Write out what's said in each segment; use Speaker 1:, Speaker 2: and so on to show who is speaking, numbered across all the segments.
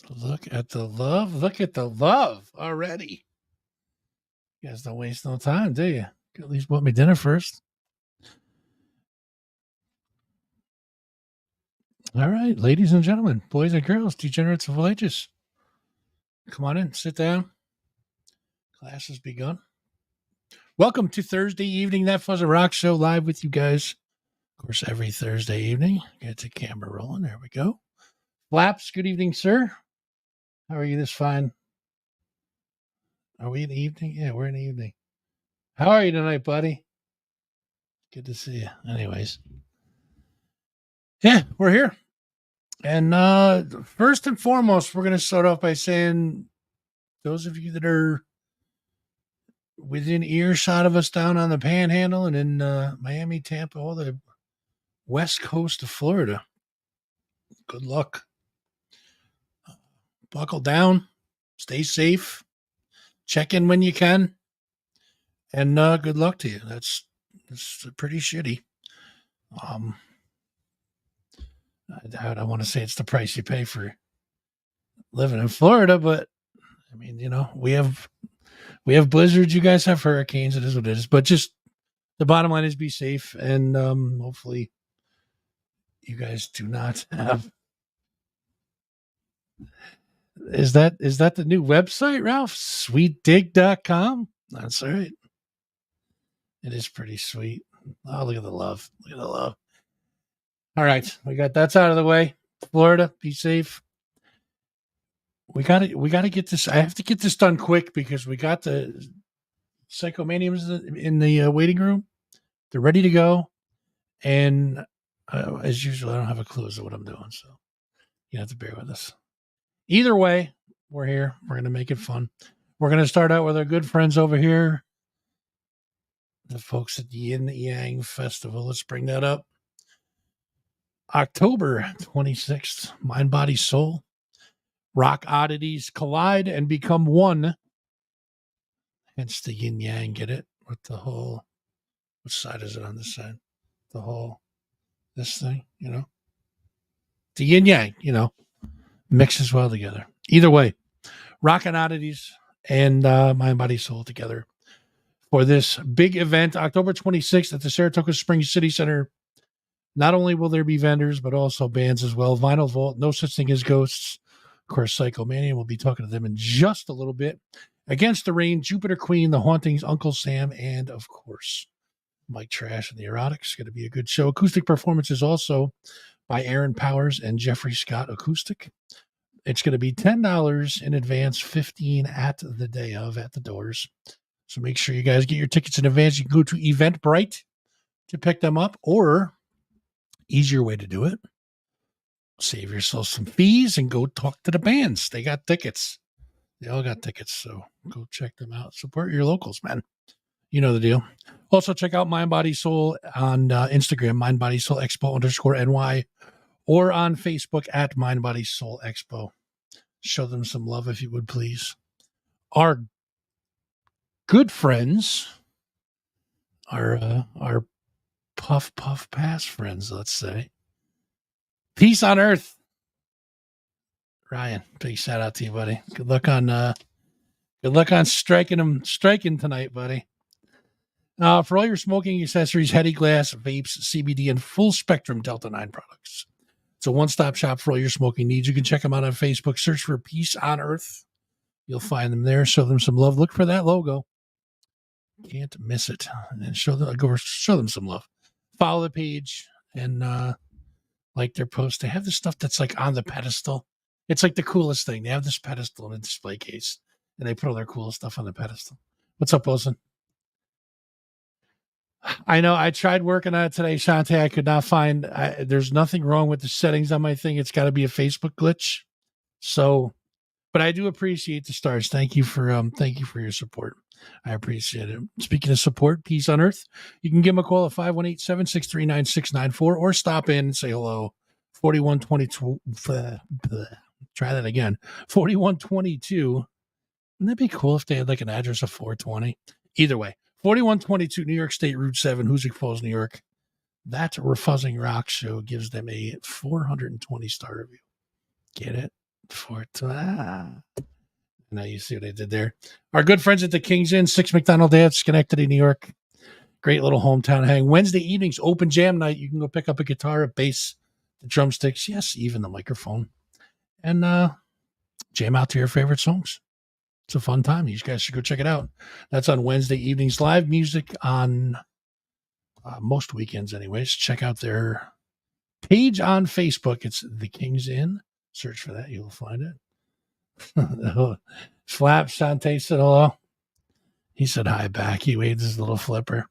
Speaker 1: Look at the love. Look at the love already. You guys don't waste no time, do you? At least bought me dinner first. All right, ladies and gentlemen, boys and girls, degenerates of all ages. Come on in, sit down. Class has begun. Welcome to Thursday evening, that Fuzzing Rock Show, live with you guys. Of course, every Thursday evening. Get the camera rolling. There we go. Flaps, good evening, sir. How are you this fine? Are we in the evening? Yeah, we're in the evening. How are you tonight, buddy? Good to see you. Anyways. Yeah, we're here. And first and foremost, we're going to start off by saying those of you that are within earshot of us down on the Panhandle and in Miami, Tampa, all the west coast of Florida, good luck. Buckle down. Stay safe. Check in when you can. And good luck to you. That's pretty shitty. I don't want to say it's the price you pay for living in Florida, but I mean, you know, we have blizzards. You guys have hurricanes. It is what it is. But just the bottom line is be safe, and hopefully you guys do not have. Is that the new website, Ralph? Sweetdig.com? That's right. It is pretty sweet. Oh, look at the love. Look at the love. All right. We got that's out of the way. Florida, be safe. We got to get this. I have to get this done quick because we got the PSYCHOMANTEUMs in the waiting room. They're ready to go. And as usual, I don't have a clue as to what I'm doing. So you have to bear with us. Either way, we're here. We're going to make it fun. We're going to start out with our good friends over here, the folks at the Yin Yang Festival. Let's bring that up. October 26th, Mind, Body, Soul. Rock oddities collide and become one. Hence the Yin Yang, get it? With the whole, what side is it on this side? The whole, this thing, you know? The Yin Yang, you know, mixes well together. Either way, rock and oddities and Mind, Body, Soul together for this big event, October 26th at the Saratoga Springs City Center. Not only will there be vendors, but also bands as well. Vinyl Vault, No Such Thing as Ghosts. Of course, PSYCHOMANTEUM. We'll be talking to them in just a little bit. Against the Rain, Jupiter Queen, The Hauntings, Uncle Sam, and, of course, Mike Trash and the Erotics. Going to be a good show. Acoustic performances also by Aaron Powers and Jeffrey Scott Acoustic. It's going to be $10 in advance, $15 at the day of at the doors. So make sure you guys get your tickets in advance. You can go to Eventbrite to pick them up, or easier way to do it, save yourself some fees and go talk to the bands. They got tickets. They all got tickets, so go check them out. Support your locals, man. You know the deal. Also, check out Mind, Body, Soul on Instagram, Mind, Body, Soul Expo _NY, or on Facebook at Mind, Body, Soul Expo. Show them some love if you would, please. Our good friends, our puff pass friends, let's say. Peace on Earth. Ryan, big shout out to you, buddy. Good luck on striking tonight, buddy. For all your smoking accessories, heady glass, vapes, CBD, and full spectrum Delta 9 products. It's a one-stop shop for all your smoking needs. You can check them out on Facebook. Search for Peace on Earth. You'll find them there. Show them some love. Look for that logo. Can't miss it. And then show them some love. Follow the page and like their post. They have this stuff that's like on the pedestal. It's like the coolest thing. They have this pedestal in a display case, and they put all their cool stuff on the pedestal. What's up, Wilson? I know I tried working on it today, Shantae. I could not find. There's nothing wrong with the settings on my thing. It's got to be a Facebook glitch. So, but I do appreciate the stars. Thank you for your support. I appreciate it. Speaking of support, Peace on Earth. You can give them a call at 518-763-9694 or stop in and say hello. 4122. Try that again. 4122. Wouldn't that be cool if they had like an address of 420? Either way, 4122 New York State Route 7, Hoosick Falls, New York. That Fuzzing Rock Show gives them a 420 star review. Get it? Now you see what I did there. Our good friends at the King's Inn, 6 McDonald Ave, Schenectady, New York. Great little hometown hang. Wednesday evenings, open jam night. You can go pick up a guitar, a bass, the drumsticks, yes, even the microphone, and jam out to your favorite songs. It's a fun time. You guys should go check it out. That's on Wednesday evenings. Live music on most weekends anyways. Check out their page on Facebook. It's the King's Inn. Search for that. You'll find it. Flap Shante said hello. He said hi back. He waved his little flipper.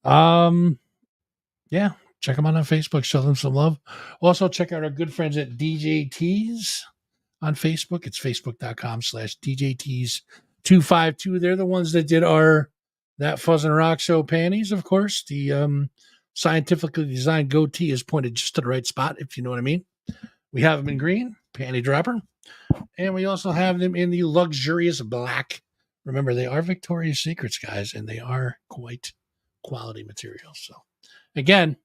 Speaker 1: Yeah, check them out on Facebook. Show them some love. Also, check out our good friends at DJ Tees on Facebook. It's facebook.com/DJTees252. They're the ones that did that Fuzzing Rock Show panties, of course. The scientifically designed goatee is pointed just to the right spot, if you know what I mean. We have them in green, panty dropper. And we also have them in the luxurious black. Remember, they are Victoria's Secrets, guys, and they are quite quality materials. So, again,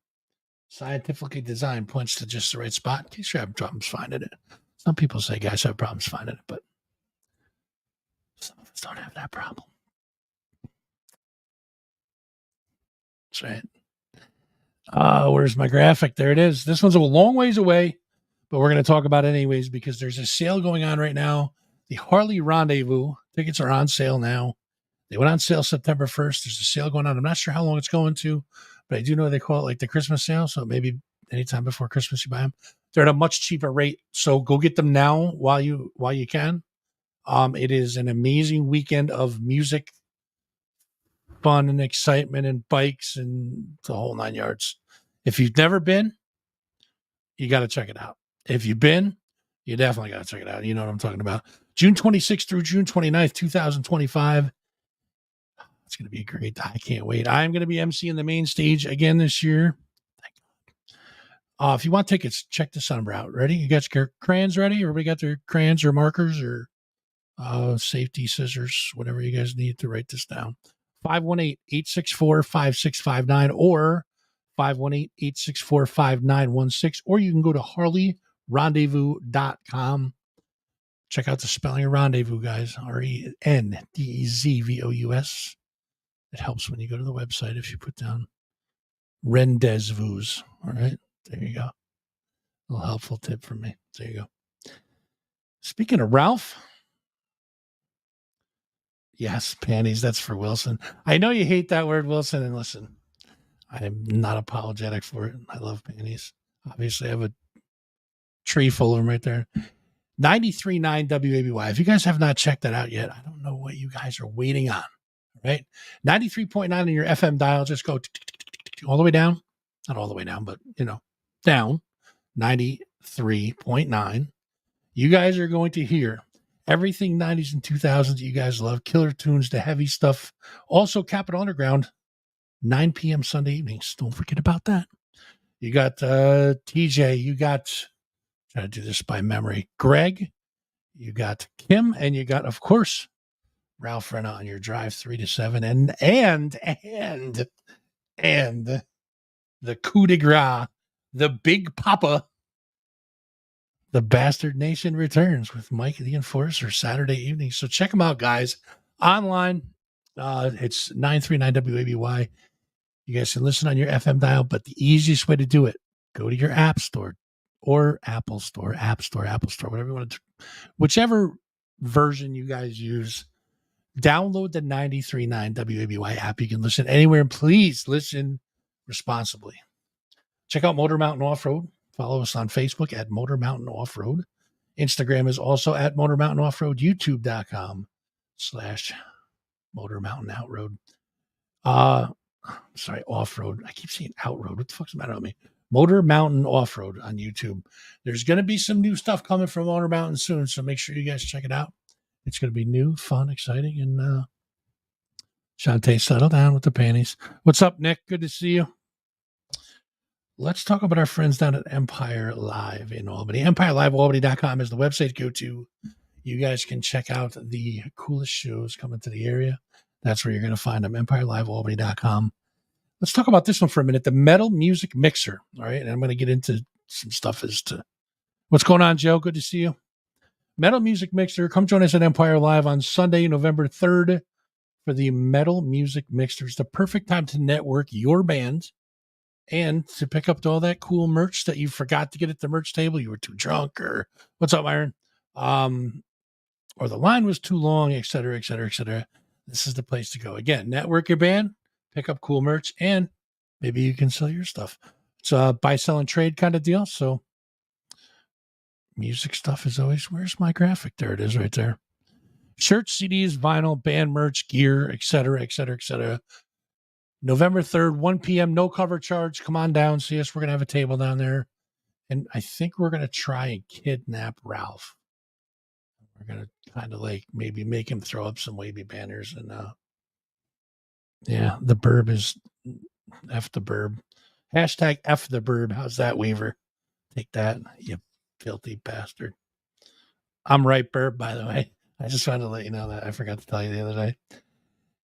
Speaker 1: scientifically designed points to just the right spot in case you have problems finding it. Some people say guys have problems finding it, but some of us don't have that problem. That's right. Where's my graphic? There it is. This one's a long ways away, but we're going to talk about it anyways because there's a sale going on right now. The Harley Rendezvous tickets are on sale now. They went on sale September 1st. There's a sale going on. I'm not sure how long it's going to, but I do know they call it like the Christmas sale. So maybe anytime before Christmas you buy them. They're at a much cheaper rate. So go get them now while you can. It is an amazing weekend of music, fun and excitement and bikes and the whole 9 yards. If you've never been, you got to check it out. If you've been, you definitely got to check it out. You know what I'm talking about. June 26th through June 29th, 2025. It's going to be great. I can't wait. I'm going to be emceeing the main stage again this year. Thank God. If you want tickets, check this number out. Ready? You got your crayons ready? Everybody got their crayons or markers or safety scissors, whatever you guys need to write this down. 518-864-5659 or 518-864-5916, or you can go to harleyrendezvous.com. Check out the spelling of rendezvous, guys. RENDEZVOUS. It helps when you go to the website if you put down rendezvous. All right. There you go. A little helpful tip from me. There you go. Speaking of Ralph. Yes, panties. That's for Wilson. I know you hate that word, Wilson. And listen, I'm not apologetic for it. I love panties. Obviously, I have a tree full of them right there. 93.9 WABY. If you guys have not checked that out yet, I don't know what you guys are waiting on. Right? 93.9 on your FM dial. Just go all the way down. Not all the way down, but, down. 93.9. You guys are going to hear everything 90s and 2000s that you guys love. Killer tunes to heavy stuff. Also, Capitol Underground, 9 p.m. Sunday evenings. Don't forget about that. You got TJ. You got, trying to do this by memory, Greg. You got Kim. And you got, of course, Ralph Renna on your drive 3 to 7. And the coup de grace, the Big Papa, the Bastard Nation returns with Mike the Enforcer Saturday evening. So check them out, guys. Online, it's 939 WABY. You guys can listen on your FM dial, but the easiest way to do it, go to your App Store or Apple Store, App Store, whatever you want to do. Whichever version you guys use, download the 93.9 WABY app. You can listen anywhere, and please listen responsibly. Check out Motor Mountain Off-Road. Follow us on Facebook at Motor Mountain Off-Road. Instagram is also at Motor Mountain Off-Road. YouTube.com/Motor Mountain Outroad. Sorry, Off-Road. I keep saying Outroad. What the fuck's the matter with me? Motor Mountain Off-Road on YouTube. There's going to be some new stuff coming from Motor Mountain soon, so make sure you guys check it out. It's going to be new, fun, exciting, and Shantae, settle down with the panties. What's up, Nick? Good to see you. Let's talk about our friends down at Empire Live in Albany. EmpireLiveAlbany.com is the website to go to. You guys can check out the coolest shows coming to the area. That's where you're going to find them, EmpireLiveAlbany.com. Let's talk about this one for a minute, the Metal Music Mixer. All right, and I'm going to get into some stuff as to what's going on, Joe. Good to see you. Metal Music Mixer. Come join us at Empire Live on Sunday, November 3rd for the Metal Music Mixer. It's the perfect time to network your band and to pick up all that cool merch that you forgot to get at the merch table. You were too drunk, or what's up, Myron? Or the line was too long, et cetera, et cetera, et cetera. This is the place to go. Again, network your band, pick up cool merch, and maybe you can sell your stuff. It's a buy, sell, and trade kind of deal. So music stuff is always, where's my graphic? There it is right there. Shirts, CDs, vinyl, band merch, gear, et cetera, et cetera, et cetera. November 3rd, 1 p.m., no cover charge. Come on down, see us. We're going to have a table down there. And I think we're going to try and kidnap Ralph. We're going to kind of like maybe make him throw up some wavy banners. And yeah, the burb is F the burb. Hashtag F the burb. How's that, Weaver? Take that, you filthy bastard. I'm right, burb, by the way. I just wanted to let you know that. I forgot to tell you the other day.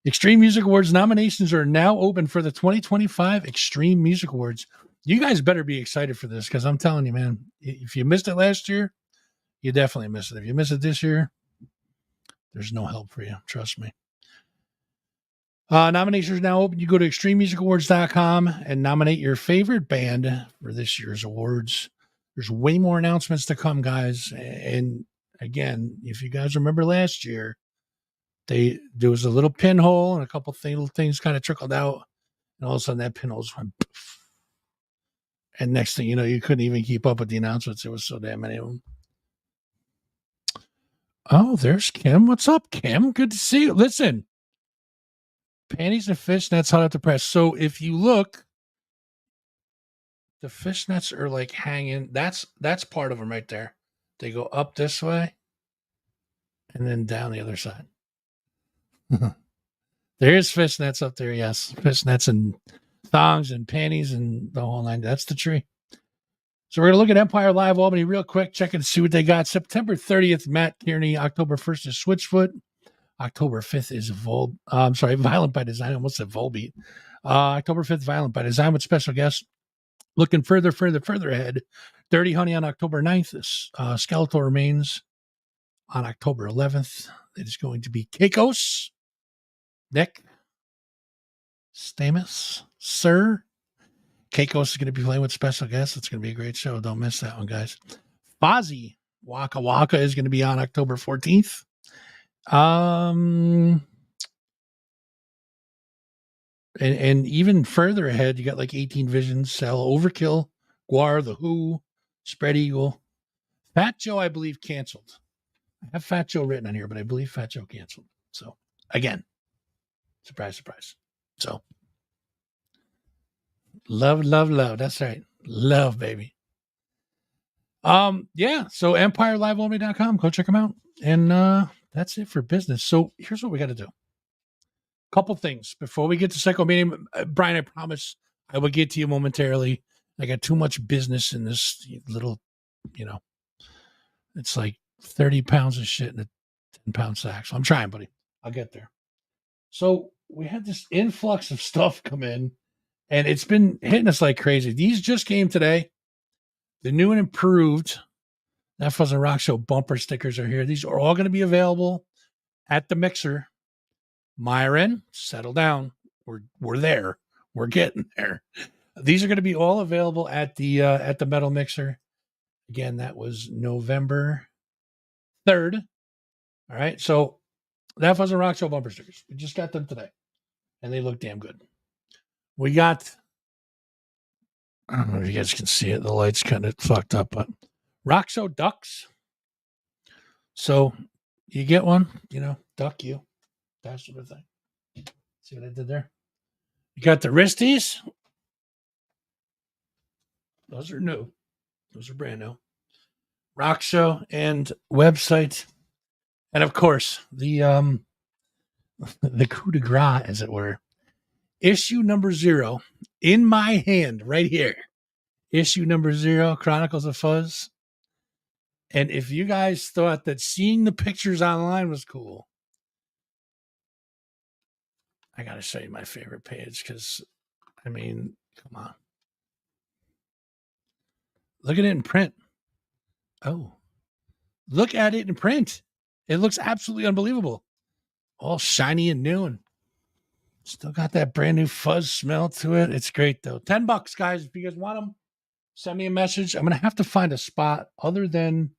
Speaker 1: Extreme Music Awards nominations are now open for the 2025 Extreme Music Awards. You guys better be excited for this because I'm telling you, man, if you missed it last year, you definitely missed it. If you miss it this year, there's no help for you. Trust me. Nominations are now open. You go to extrememusicawards.com and nominate your favorite band for this year's awards. There's way more announcements to come, guys. And again, if you guys remember last year, there was a little pinhole and a couple little things kind of trickled out. And all of a sudden that pinhole just went poof. And next thing you know, you couldn't even keep up with the announcements. There was so damn many of them. Oh, there's Kim. What's up, Kim? Good to see you. Listen, panties and fishnets hot at the press. So if you look, the fishnets are like hanging. That's part of them right there. They go up this way and then down the other side. There's fishnets up there. Yes, fishnets and thongs and panties and the whole nine. That's the tree. So we're going to look at Empire Live Albany real quick, check and see what they got. September 30th, Matt Kearney. October 1st is Switchfoot. October 5th is Violent by Design. I almost said Volbeat. October 5th, Violent by Design with special guests. Looking further ahead, Dirty Honey on October 9th. Skeletal Remains on October 11th. It is going to be Keikos, Nick, Stamus, Sir. Keikos is going to be playing with special guests. It's going to be a great show. Don't miss that one, guys. Fozzy, Waka Waka is going to be on October 14th. And even further ahead, you got like 18 Visions, Cell, Overkill, Guar, The Who, Spread Eagle. Fat Joe, I believe, canceled. I have Fat Joe written on here, but I believe Fat Joe canceled. So, again, surprise, surprise. So, love. That's right. Love, baby. Yeah. So EmpireLiveOnly.com. Go check them out. And that's it for business. So here's what we got to do. Couple things before we get to Psychomania. Brian, I promise I will get to you momentarily. I got too much business in this little, it's like 30 pounds of shit in a 10-pound sack. So I'm trying, buddy. I'll get there. So we had this influx of stuff come in, and it's been hitting us like crazy. These just came today. The new and improved That Fuzzing Rock Show bumper stickers are here. These are all going to be available at the mixer. Myron, settle down. We're there. We're getting there. These are going to be all available at the Metal Mixer. Again, that was November 3rd. All right. So That Fuzzing Rock Show bumper stickers. We just got them today, and they look damn good. We got, I don't know if you guys can see it. The light's kind of fucked up, but Rock Show ducks. So you get one, duck you. That sort of thing. See what I did there? You got the wristies. Those are new. Those are brand new. Rock Show and website. And of course, the coup de grace, as it were. Issue number 0 in my hand right here. Issue number 0, Chronicles of Fuzz. And if you guys thought that seeing the pictures online was cool, I got to show you my favorite page because, come on. Look at it in print. Oh, Look at it in print. It looks absolutely unbelievable. All shiny and new, and still got that brand new fuzz smell to it. It's great though. $10, guys. If you guys want them, send me a message. I'm gonna have to find a spot other than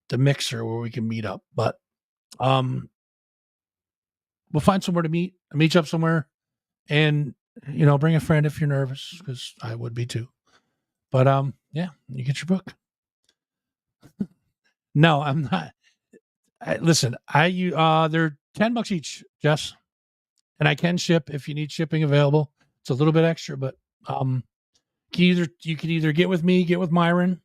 Speaker 1: the mixer where we can meet up, but we'll find somewhere to meet. Meet you up somewhere, and bring a friend if you're nervous, because I would be too. But yeah, you get your book. No, I'm not. Listen, they're $10 each, Jess, and I can ship if you need shipping available. It's a little bit extra, but you can either get with me, get with Myron,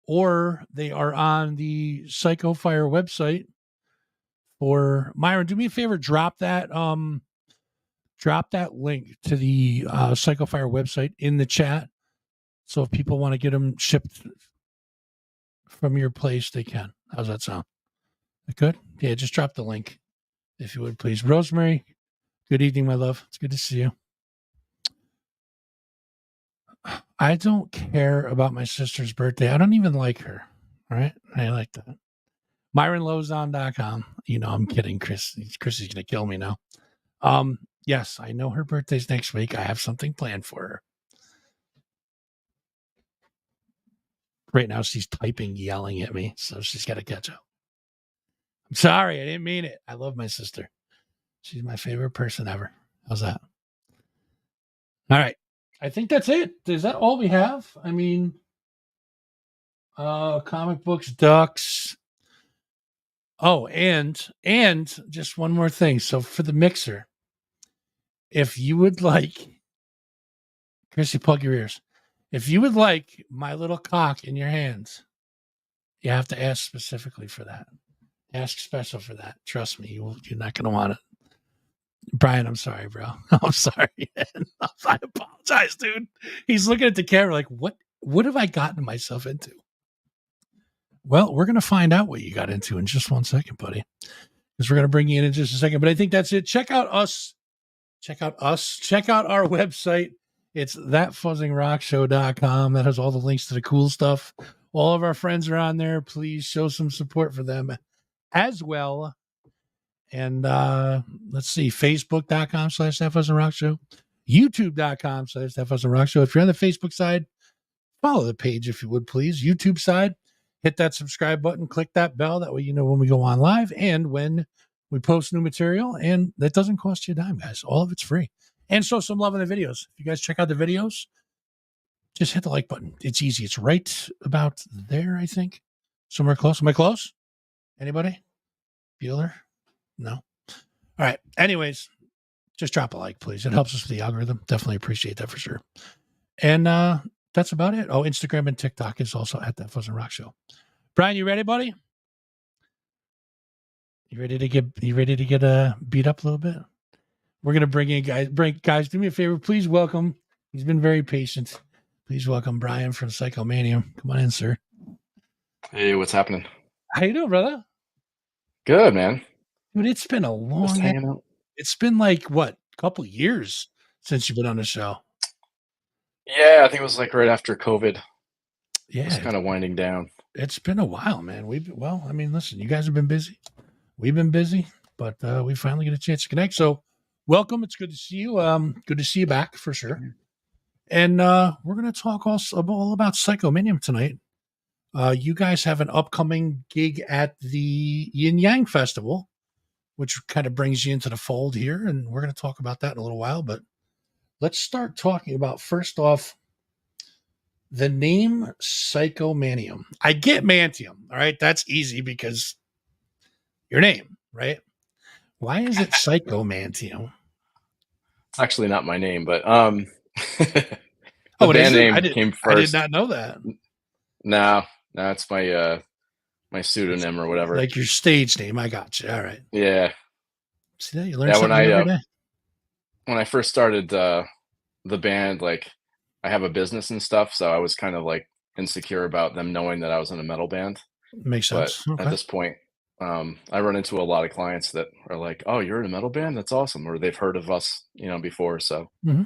Speaker 1: or they are on the Psycho Fire website. For Myron, do me a favor, drop that link to the Psycho Fire website in the chat. So if people want to get them shipped from your place, they can. How's that sound? Good? Yeah, just drop the link, if you would, please. Rosemary, good evening, my love. It's good to see you. I don't care about my sister's birthday. I don't even like her. All right? I like that. MyronLozon.com. I'm kidding, Chris. Chris is going to kill me now. Yes, I know her birthday's next week. I have something planned for her. Right now, she's typing, yelling at me, so she's got to catch up. I'm sorry. I didn't mean it. I love my sister. She's my favorite person ever. How's that? All right. I think that's it. Is that all we have? I mean, comic books, ducks. Oh, and just one more thing. So for the mixer, if you would like, Chrissy, plug your ears. If you would like my little cock in your hands, you have to ask specifically for that. Ask special for that. Trust me, you're not going to want it. Brian, I'm sorry, bro. I'm sorry. I apologize, dude. He's looking at the camera like, what have I gotten myself into? Well, we're going to find out what you got into in just 1 second, buddy, because we're going to bring you in just a second. But I think that's it. Check out us. Check out our website. It's thatfuzzingrockshow.com. That has all the links to the cool stuff. All of our friends are on there. Please show some support for them as well. And let's see, facebook.com/thatfuzzingrockshow, youtube.com/thatfuzzingrockshow. If you're on the Facebook side, follow the page if you would, please. YouTube side, hit that subscribe button, click that bell. That way you know when we go on live and when we post new material. And that doesn't cost you a dime, guys. All of it's free. And show some love in the videos. If you guys check out the videos, just hit the like button. It's easy. It's right about there, I think. Somewhere close. Am I close? Anybody? Bueller? No. All right. Anyways, just drop a like, please. It helps us with the algorithm. Definitely appreciate that for sure. And that's about it. Oh, Instagram and TikTok is also at That Fuzzing Rock Show. Brian, you ready, buddy? You ready to get beat up a little bit? We're gonna bring in guys. Do me a favor, please welcome. He's been very patient. Please welcome Brian from PSYCHOMANTEUM. Come on in, sir.
Speaker 2: Hey, what's happening?
Speaker 1: How you doing, brother?
Speaker 2: Good, man.
Speaker 1: Dude, it's been a long time. It's been like what, a couple years since you've been on the show.
Speaker 2: Yeah, I think it was like right after COVID.
Speaker 1: Yeah,
Speaker 2: it's kind of winding down.
Speaker 1: It's been a while, man. Listen, you guys have been busy. We've been busy, but we finally get a chance to connect. So welcome. It's good to see you. Good to see you back for sure. And we're going to talk all about PSYCHOMANTEUM tonight. You guys have an upcoming gig at the Yin Yang Festival, which kind of brings you into the fold here. And we're going to talk about that in a little while. But let's start talking about, first off, the name PSYCHOMANTEUM. I get Mantium. All right. That's easy because your name, right? Why is it PSYCHOMANTEUM?
Speaker 2: It's actually not my name, but
Speaker 1: the
Speaker 2: band name came first.
Speaker 1: I did not know that.
Speaker 2: No, it's my my pseudonym or whatever.
Speaker 1: Like your stage name. I got you. All right.
Speaker 2: Yeah.
Speaker 1: See that? You learn something every day.
Speaker 2: When I first started the band, like I have a business and stuff, so I was kind of like insecure about them knowing that I was in a metal band.
Speaker 1: Makes sense.
Speaker 2: But at this point, I run into a lot of clients that are like, "Oh, you're in a metal band? That's awesome!" Or they've heard of us, before, so they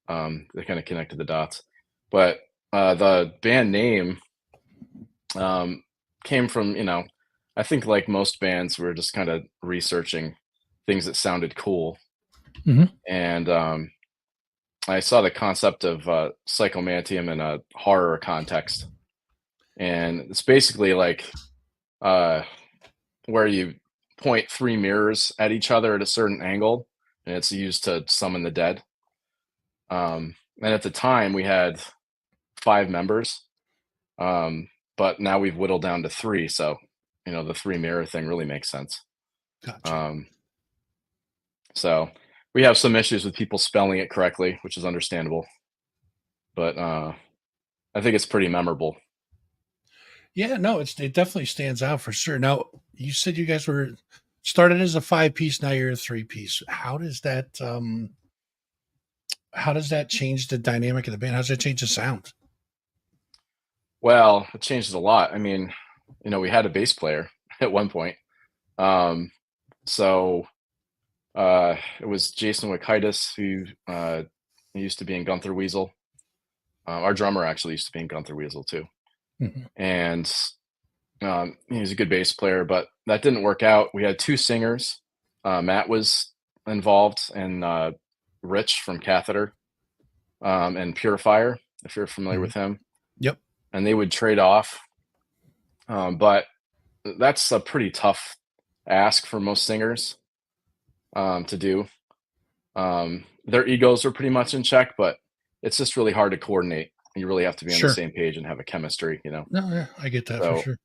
Speaker 2: kind of connected the dots. But the band name came from, I think like most bands, we were just kind of researching things that sounded cool,
Speaker 1: Hmm.
Speaker 2: and I saw the concept of psychomantium in a horror context, and it's basically like uh, where you point three mirrors at each other at a certain angle, and it's used to summon the dead. And at the time, we had five members, um, but now we've whittled down to three. So, the three mirror thing really makes sense.
Speaker 1: Gotcha.
Speaker 2: Um, so we have some issues with people spelling it correctly, which is understandable, but I think it's pretty memorable.
Speaker 1: Yeah, no, it definitely stands out for sure. Now, you said you guys were started as a 5 piece, now you're a 3 piece. How does that change the dynamic of the band? How does that change the sound?
Speaker 2: Well, it changes a lot. I mean, we had a bass player at one point. Um, so it was Jason Wakitis, who used to be in Gunther Weasel. Our drummer actually used to be in Gunther Weasel too.
Speaker 1: Mhm.
Speaker 2: And he was a good bass player, but that didn't work out. We had two singers. Matt was involved, and Rich from Catheter, and Purifier, if you're familiar
Speaker 1: Mhm.
Speaker 2: with him.
Speaker 1: Yep.
Speaker 2: And they would trade off. But that's a pretty tough ask for most singers to do. Their egos are pretty much in check, but it's just really hard to coordinate. You really have to be on the
Speaker 1: Sure.
Speaker 2: same page and have a chemistry.
Speaker 1: No, yeah, I get that for
Speaker 2: So,
Speaker 1: sure.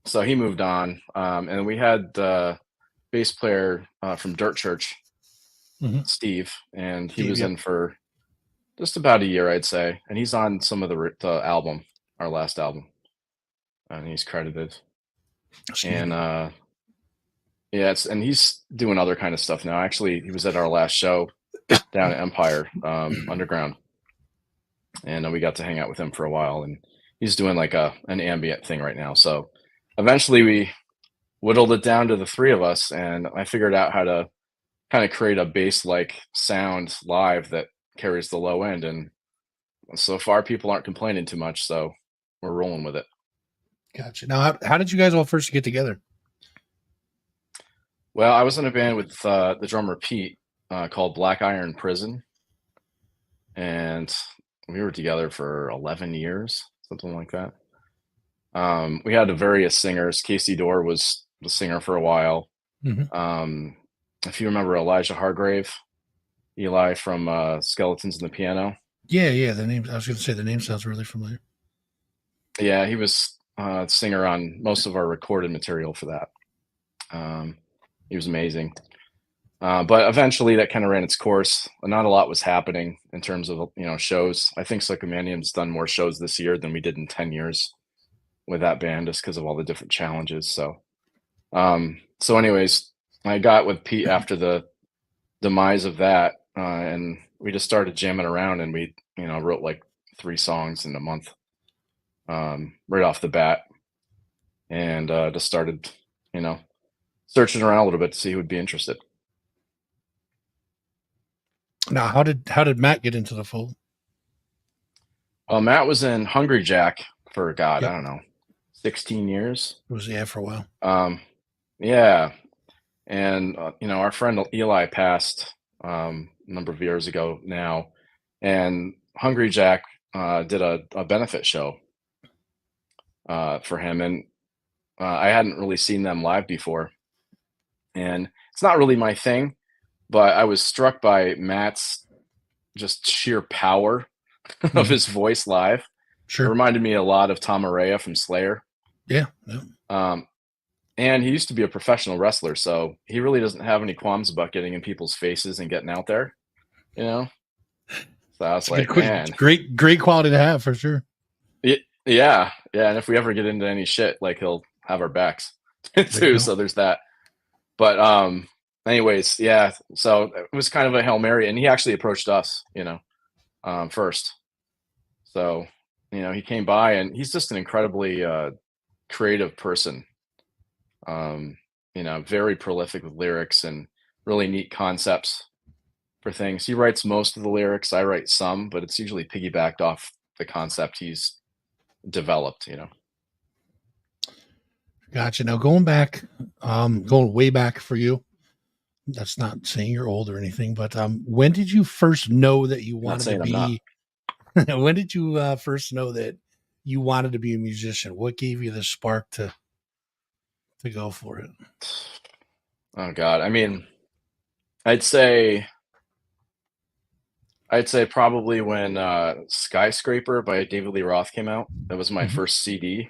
Speaker 2: so he moved on, and we had bass player from Dirt Church,
Speaker 1: Mhm.
Speaker 2: Steve, and he
Speaker 1: Steve,
Speaker 2: was
Speaker 1: yep.
Speaker 2: in for just about a year, I'd say, and he's on some of the album, our last album, and he's credited.
Speaker 1: Excuse
Speaker 2: And
Speaker 1: me.
Speaker 2: yeah, and he's doing other kind of stuff now. Actually, he was at our last show down at Empire Underground, and we got to hang out with him for a while. And he's doing like an ambient thing right now. So eventually, we whittled it down to the three of us, and I figured out how to kind of create a bass like sound live that carries the low end. And so far, people aren't complaining too much, so we're rolling with it.
Speaker 1: Gotcha. Now, how did you guys all first get together?
Speaker 2: Well, I was in a band with the drummer Pete called Black Iron Prison, and we were together for 11 years, something like that. We had various singers. Casey Dorr was the singer for a while.
Speaker 1: Mhm.
Speaker 2: Um, if you remember Elijah Hargrave, Eli from Skeletons in the Piano.
Speaker 1: Yeah, yeah. The name. I was going to say the name sounds really familiar.
Speaker 2: Yeah, he was singer on most of our recorded material for that. He was amazing. But eventually that kind of ran its course. Not a lot was happening in terms of shows. I think Psychomanteum's done more shows this year than we did in 10 years with that band, just because of all the different challenges. So anyways, I got with Pete after the demise of that, and we just started jamming around, and we wrote like 3 songs in a month, right off the bat, and just started you know searching around a little bit to see who would be interested.
Speaker 1: Now, how did Matt get into the fold?
Speaker 2: Matt was in Hungry Jack for God, I
Speaker 1: Yep.
Speaker 2: don't know, 16 years.
Speaker 1: It was for a while.
Speaker 2: Um, yeah, and our friend Eli passed a number of years ago now, and Hungry Jack did a benefit show for him, and I hadn't really seen them live before, and it's not really my thing, but I was struck by Matt's just sheer power of
Speaker 1: Mhm.
Speaker 2: his voice live. It
Speaker 1: Sure.
Speaker 2: reminded me a lot of Tom Araya from Slayer.
Speaker 1: Yeah. Yeah.
Speaker 2: Um, and he used to be a professional wrestler, so he really doesn't have any qualms about getting in people's faces and getting out there, you know? So I was
Speaker 1: It's a good,
Speaker 2: like,
Speaker 1: it's
Speaker 2: man,
Speaker 1: great quality to have for sure.
Speaker 2: yeah, yeah. And if we ever get into any shit, like he'll have our backs
Speaker 1: There you
Speaker 2: too.
Speaker 1: go.
Speaker 2: So there's that. But anyways, yeah. So it was kind of a Hail Mary, and he actually approached us, first. So, he came by, and he's just an incredibly creative person. Um, very prolific with lyrics and really neat concepts for things. He writes most of the lyrics. I write some, but it's usually piggybacked off the concept he's developed.
Speaker 1: Gotcha. Now going back, going way back for you. That's not saying you're old or anything, but when did you first know that you
Speaker 2: I'm not
Speaker 1: wanted to
Speaker 2: saying I'm not.
Speaker 1: be? When did you first know that you wanted to be a musician? What gave you the spark to go for it?
Speaker 2: Oh God. I mean, I'd say I'd say probably when Skyscraper by David Lee Roth came out. That was my
Speaker 1: Mhm.
Speaker 2: first CD.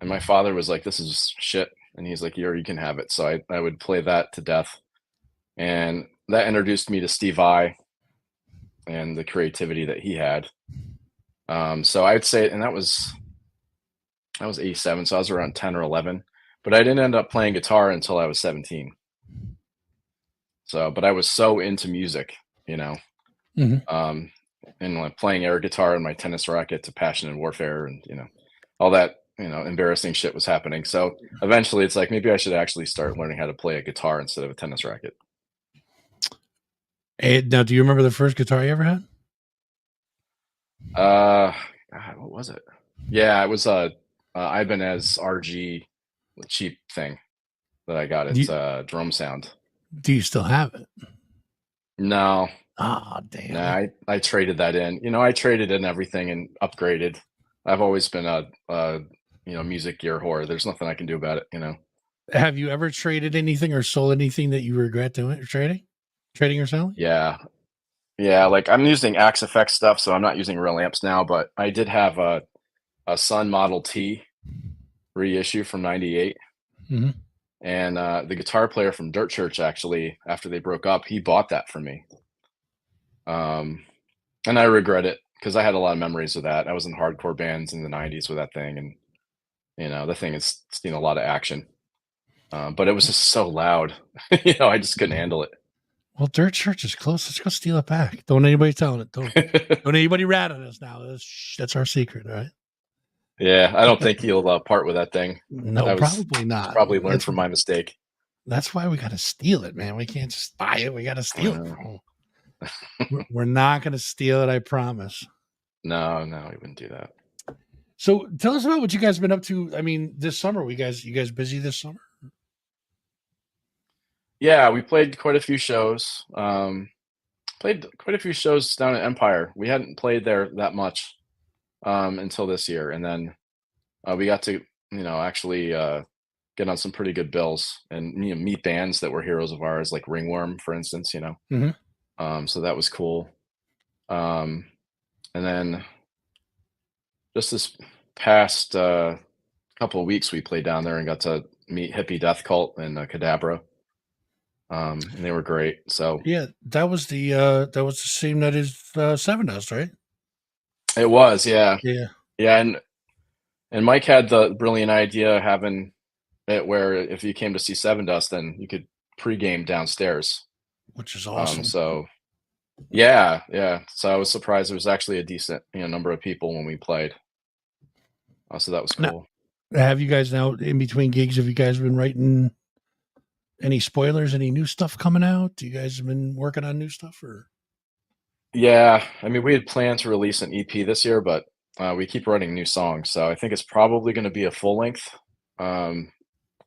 Speaker 2: And my father was like, "This is shit," and he's like, "You can have it." So I would play that to death, and that introduced me to Steve Vai and the creativity that he had. So I'd say, and that was '87, so I was around 10 or 11, but I didn't end up playing guitar until I was 17. So, but I was so into music, you know,
Speaker 1: Mhm.
Speaker 2: um, and like playing air guitar and my tennis racket to Passion and Warfare, and all that embarrassing shit was happening. So eventually, it's like maybe I should actually start learning how to play a guitar instead of a tennis racket.
Speaker 1: And now, do you remember the first guitar you ever had?
Speaker 2: God, what was it? Yeah, it was a Ibanez RG cheap thing that I got.
Speaker 1: Do
Speaker 2: It's
Speaker 1: you,
Speaker 2: a drum sound.
Speaker 1: do you still have it?
Speaker 2: No,
Speaker 1: Ah,
Speaker 2: no,
Speaker 1: damn.
Speaker 2: I traded that in. I traded in everything and upgraded. I've always been a music gear whore. There's nothing I can do about it.
Speaker 1: Have you ever traded anything or sold anything that you regret doing or trading or selling?
Speaker 2: Yeah, yeah. Like I'm using Axe FX stuff, so I'm not using real amps now. But I did have a Sun Model T reissue from '98,
Speaker 1: Hmm.
Speaker 2: and the guitar player from Dirt Church actually, after they broke up, he bought that for me. Um, and I regret it because I had a lot of memories with that. I was in hardcore bands in the '90s with that thing, and the thing has seen a lot of action. But it was just so loud. I just couldn't handle
Speaker 1: Well, Dirt Church is close. Let's go steal it back. Don't anybody telling it.
Speaker 2: it.
Speaker 1: Don't anybody rat on us now. That's our secret, all right?
Speaker 2: Yeah, I don't think he'll part with that thing.
Speaker 1: No,
Speaker 2: I was
Speaker 1: probably not.
Speaker 2: probably learned from my mistake.
Speaker 1: That's why we got to steal it, man. We can't just buy it. We got to
Speaker 2: I
Speaker 1: steal it.
Speaker 2: know.
Speaker 1: We're not going to steal it. I promise.
Speaker 2: No, no, he wouldn't do that.
Speaker 1: So tell us about what you guys have been up to. I mean, this summer, you guys busy this summer?
Speaker 2: Yeah, we played quite a few shows. Played quite a few shows down at Empire. We hadn't played there that much until this year, and then we got to actually get on some pretty good bills and meet bands that were heroes of ours, like Ringworm, for instance.
Speaker 1: Mm-hmm.
Speaker 2: So that was cool. Um, and then just this past couple of weeks, we played down there and got to meet Hippie Death Cult and Cadabra, and they were great. So
Speaker 1: Yeah, that was the same night as Seven Dust, right?
Speaker 2: it was, yeah,
Speaker 1: Yeah,
Speaker 2: yeah, and Mike had the brilliant idea of having it where if you came to see Seven Dust, then you could pregame downstairs.
Speaker 1: which is awesome.
Speaker 2: So yeah, yeah. So I was surprised there was actually a decent number of people when we played. So that was
Speaker 1: Now,
Speaker 2: cool.
Speaker 1: have you guys now in between gigs? Have you guys been writing any spoilers? Any new stuff coming out? Do you guys have been working on new stuff or?
Speaker 2: Yeah, I mean, we had planned to release an EP this year, but we keep writing new songs, so I think it's probably going to be a full length um,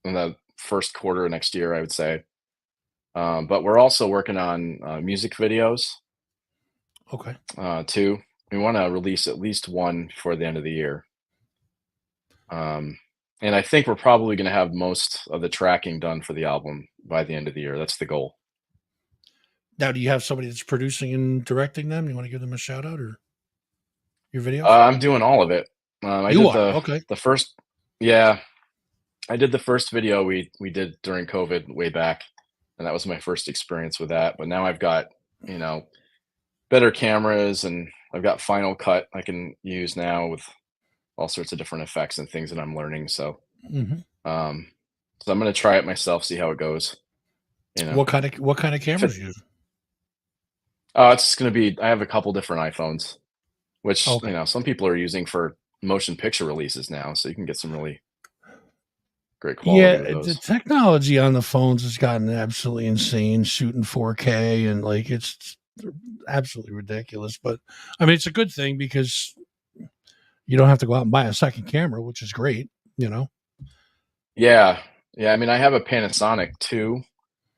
Speaker 2: in the first quarter of next year, I would say. But we're also working on music videos
Speaker 1: Okay.
Speaker 2: too. We want to release at least one before the end of the year. Um, and I think we're probably going to have most of the tracking done for the album by the end of the year. That's the goal.
Speaker 1: Now, do you have somebody that's producing and directing them? You want to give them a shout out or your videos?
Speaker 2: I'm doing all of it. I
Speaker 1: You
Speaker 2: did
Speaker 1: are
Speaker 2: the
Speaker 1: okay.
Speaker 2: the first, yeah, I did the first video we did during COVID way back, and that was my first experience with that. But now I've got you know better cameras, and I've got Final Cut I can use now with all sorts of different effects and things that I'm learning.
Speaker 1: Hmm.
Speaker 2: Um, so I'm gonna try it myself, see how it goes. You know,
Speaker 1: What kind of
Speaker 2: if it,
Speaker 1: cameras you use?
Speaker 2: it's gonna be. I have a couple different iPhones, which
Speaker 1: Okay.
Speaker 2: some people are using for motion picture releases now, so you can get some really great quality with
Speaker 1: Yeah, the
Speaker 2: those.
Speaker 1: technology on the phones has gotten absolutely insane, shooting 4K and like it's absolutely ridiculous. But I mean, it's a good thing because you don't have to go out and buy a second camera, which is great, you know.
Speaker 2: Yeah. Yeah, I mean, I have a Panasonic too,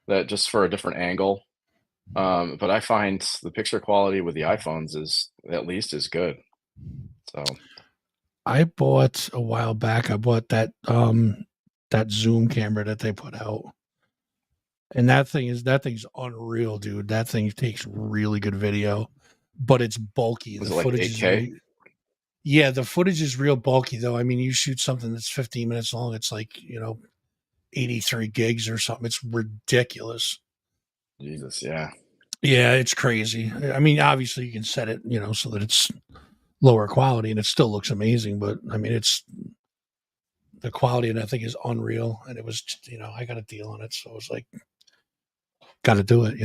Speaker 2: that just for a different angle. But I find the picture quality with the iPhones is at least as good. So,
Speaker 1: I bought a while back. I bought that zoom camera that they put out. And that thing's unreal, dude. That thing takes really good video, but it's bulky.
Speaker 2: was
Speaker 1: The
Speaker 2: it like
Speaker 1: footage is
Speaker 2: 8K?
Speaker 1: yeah, the footage is real bulky though. I mean, you shoot something that's 15 minutes long, it's like, 83 gigs or something. It's ridiculous.
Speaker 2: Jesus, yeah.
Speaker 1: Yeah, it's crazy. I mean, obviously you can set it, so that it's lower quality and it still looks amazing, but I mean, it's the quality and I think is unreal. And it was just, I got a deal on it. So I was like, got to do it.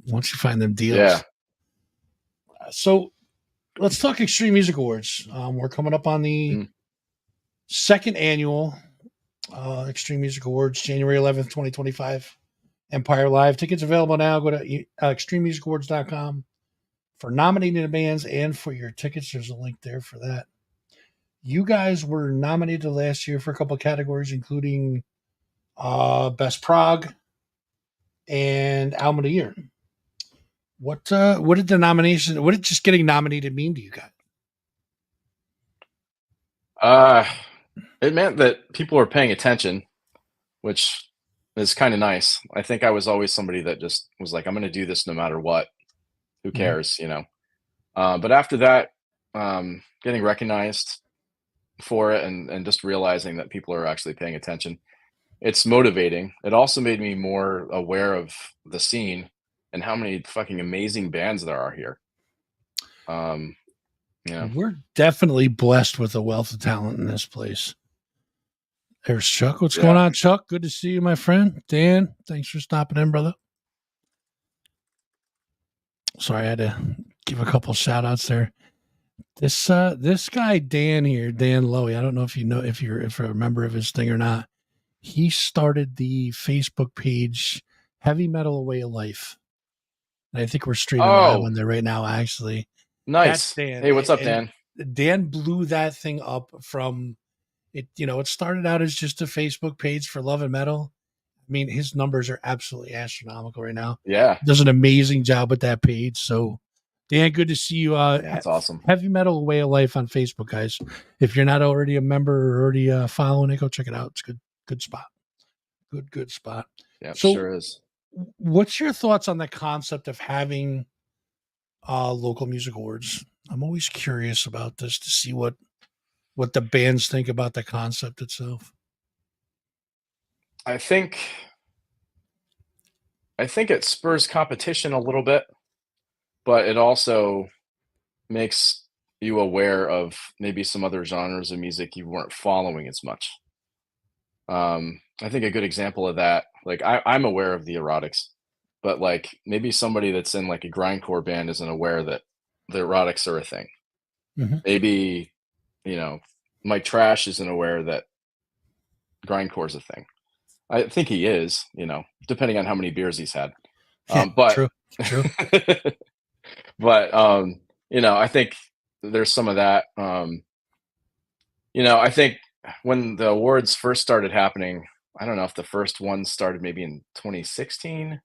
Speaker 1: Once you find them
Speaker 2: Yeah.
Speaker 1: deals. So let's talk Extreme Music Awards. We're coming up on the
Speaker 2: Mm.
Speaker 1: second annual Extreme Music Awards, January 11th, 2025. Empire Live. Tickets available now. Go to extrememusicawards.com for nominated bands and for your tickets. There's a link there for that. You guys were nominated last year for a couple of categories, including Best Prog and Album of the Year. What did the nomination? What did just getting nominated mean to you guys?
Speaker 2: Uh, it meant that people were paying attention, which is kind of nice. I think I was always somebody that just was like, I'm going to do this no matter what. Who
Speaker 1: Mhm.
Speaker 2: cares, But after that, getting recognized for it and just realizing that people are actually paying attention, it's motivating. It also made me more aware of the scene and how many fucking amazing bands there are here. Um, yeah.
Speaker 1: We're definitely blessed with a wealth of talent in this place. There's Chuck. What's going
Speaker 2: Yeah.
Speaker 1: on, Chuck? Good to see you, my friend. Dan, thanks for stopping in, brother. Sorry, I had to give a couple shout outs there. This guy Dan here, Dan Lowy. I don't know if you know if you're a member of his thing or not. He started the Facebook page Heavy Metal A Way of Life. And I think we're streaming live
Speaker 2: Oh,
Speaker 1: on there right now, actually. That's
Speaker 2: nice.
Speaker 1: Dan.
Speaker 2: Hey, what's up,
Speaker 1: And
Speaker 2: Dan?
Speaker 1: Dan blew that thing up from it, it started out as just a Facebook page for Love and Metal. I mean, his numbers are absolutely astronomical right now.
Speaker 2: Yeah,
Speaker 1: Does an amazing job with that page. So, Dan, good to see you.
Speaker 2: that's awesome.
Speaker 1: Heavy Metal Way of Life on Facebook, guys. If you're not already a member or already following it, go check it out. It's good spot. Good spot.
Speaker 2: Yeah,
Speaker 1: So,
Speaker 2: sure is.
Speaker 1: what's your thoughts on the concept of having local music awards? I'm always curious about this to see what the bands think about the concept itself.
Speaker 2: I think I think it spurs competition a little bit, but it also makes you aware of maybe some other genres of music you weren't following as much. I think a good example of that, like I'm aware of the erotics, but like maybe somebody that's in like a grindcore band isn't aware that the erotics are a thing.
Speaker 1: Mhm.
Speaker 2: Maybe, you know, Mike Trash isn't aware that grindcore is a thing. I think he is, depending on how many beers he's had.
Speaker 1: Yeah,
Speaker 2: But
Speaker 1: true, true.
Speaker 2: but I think there's some of that. I think when the awards first started happening, I don't know if the first one started maybe in 2016.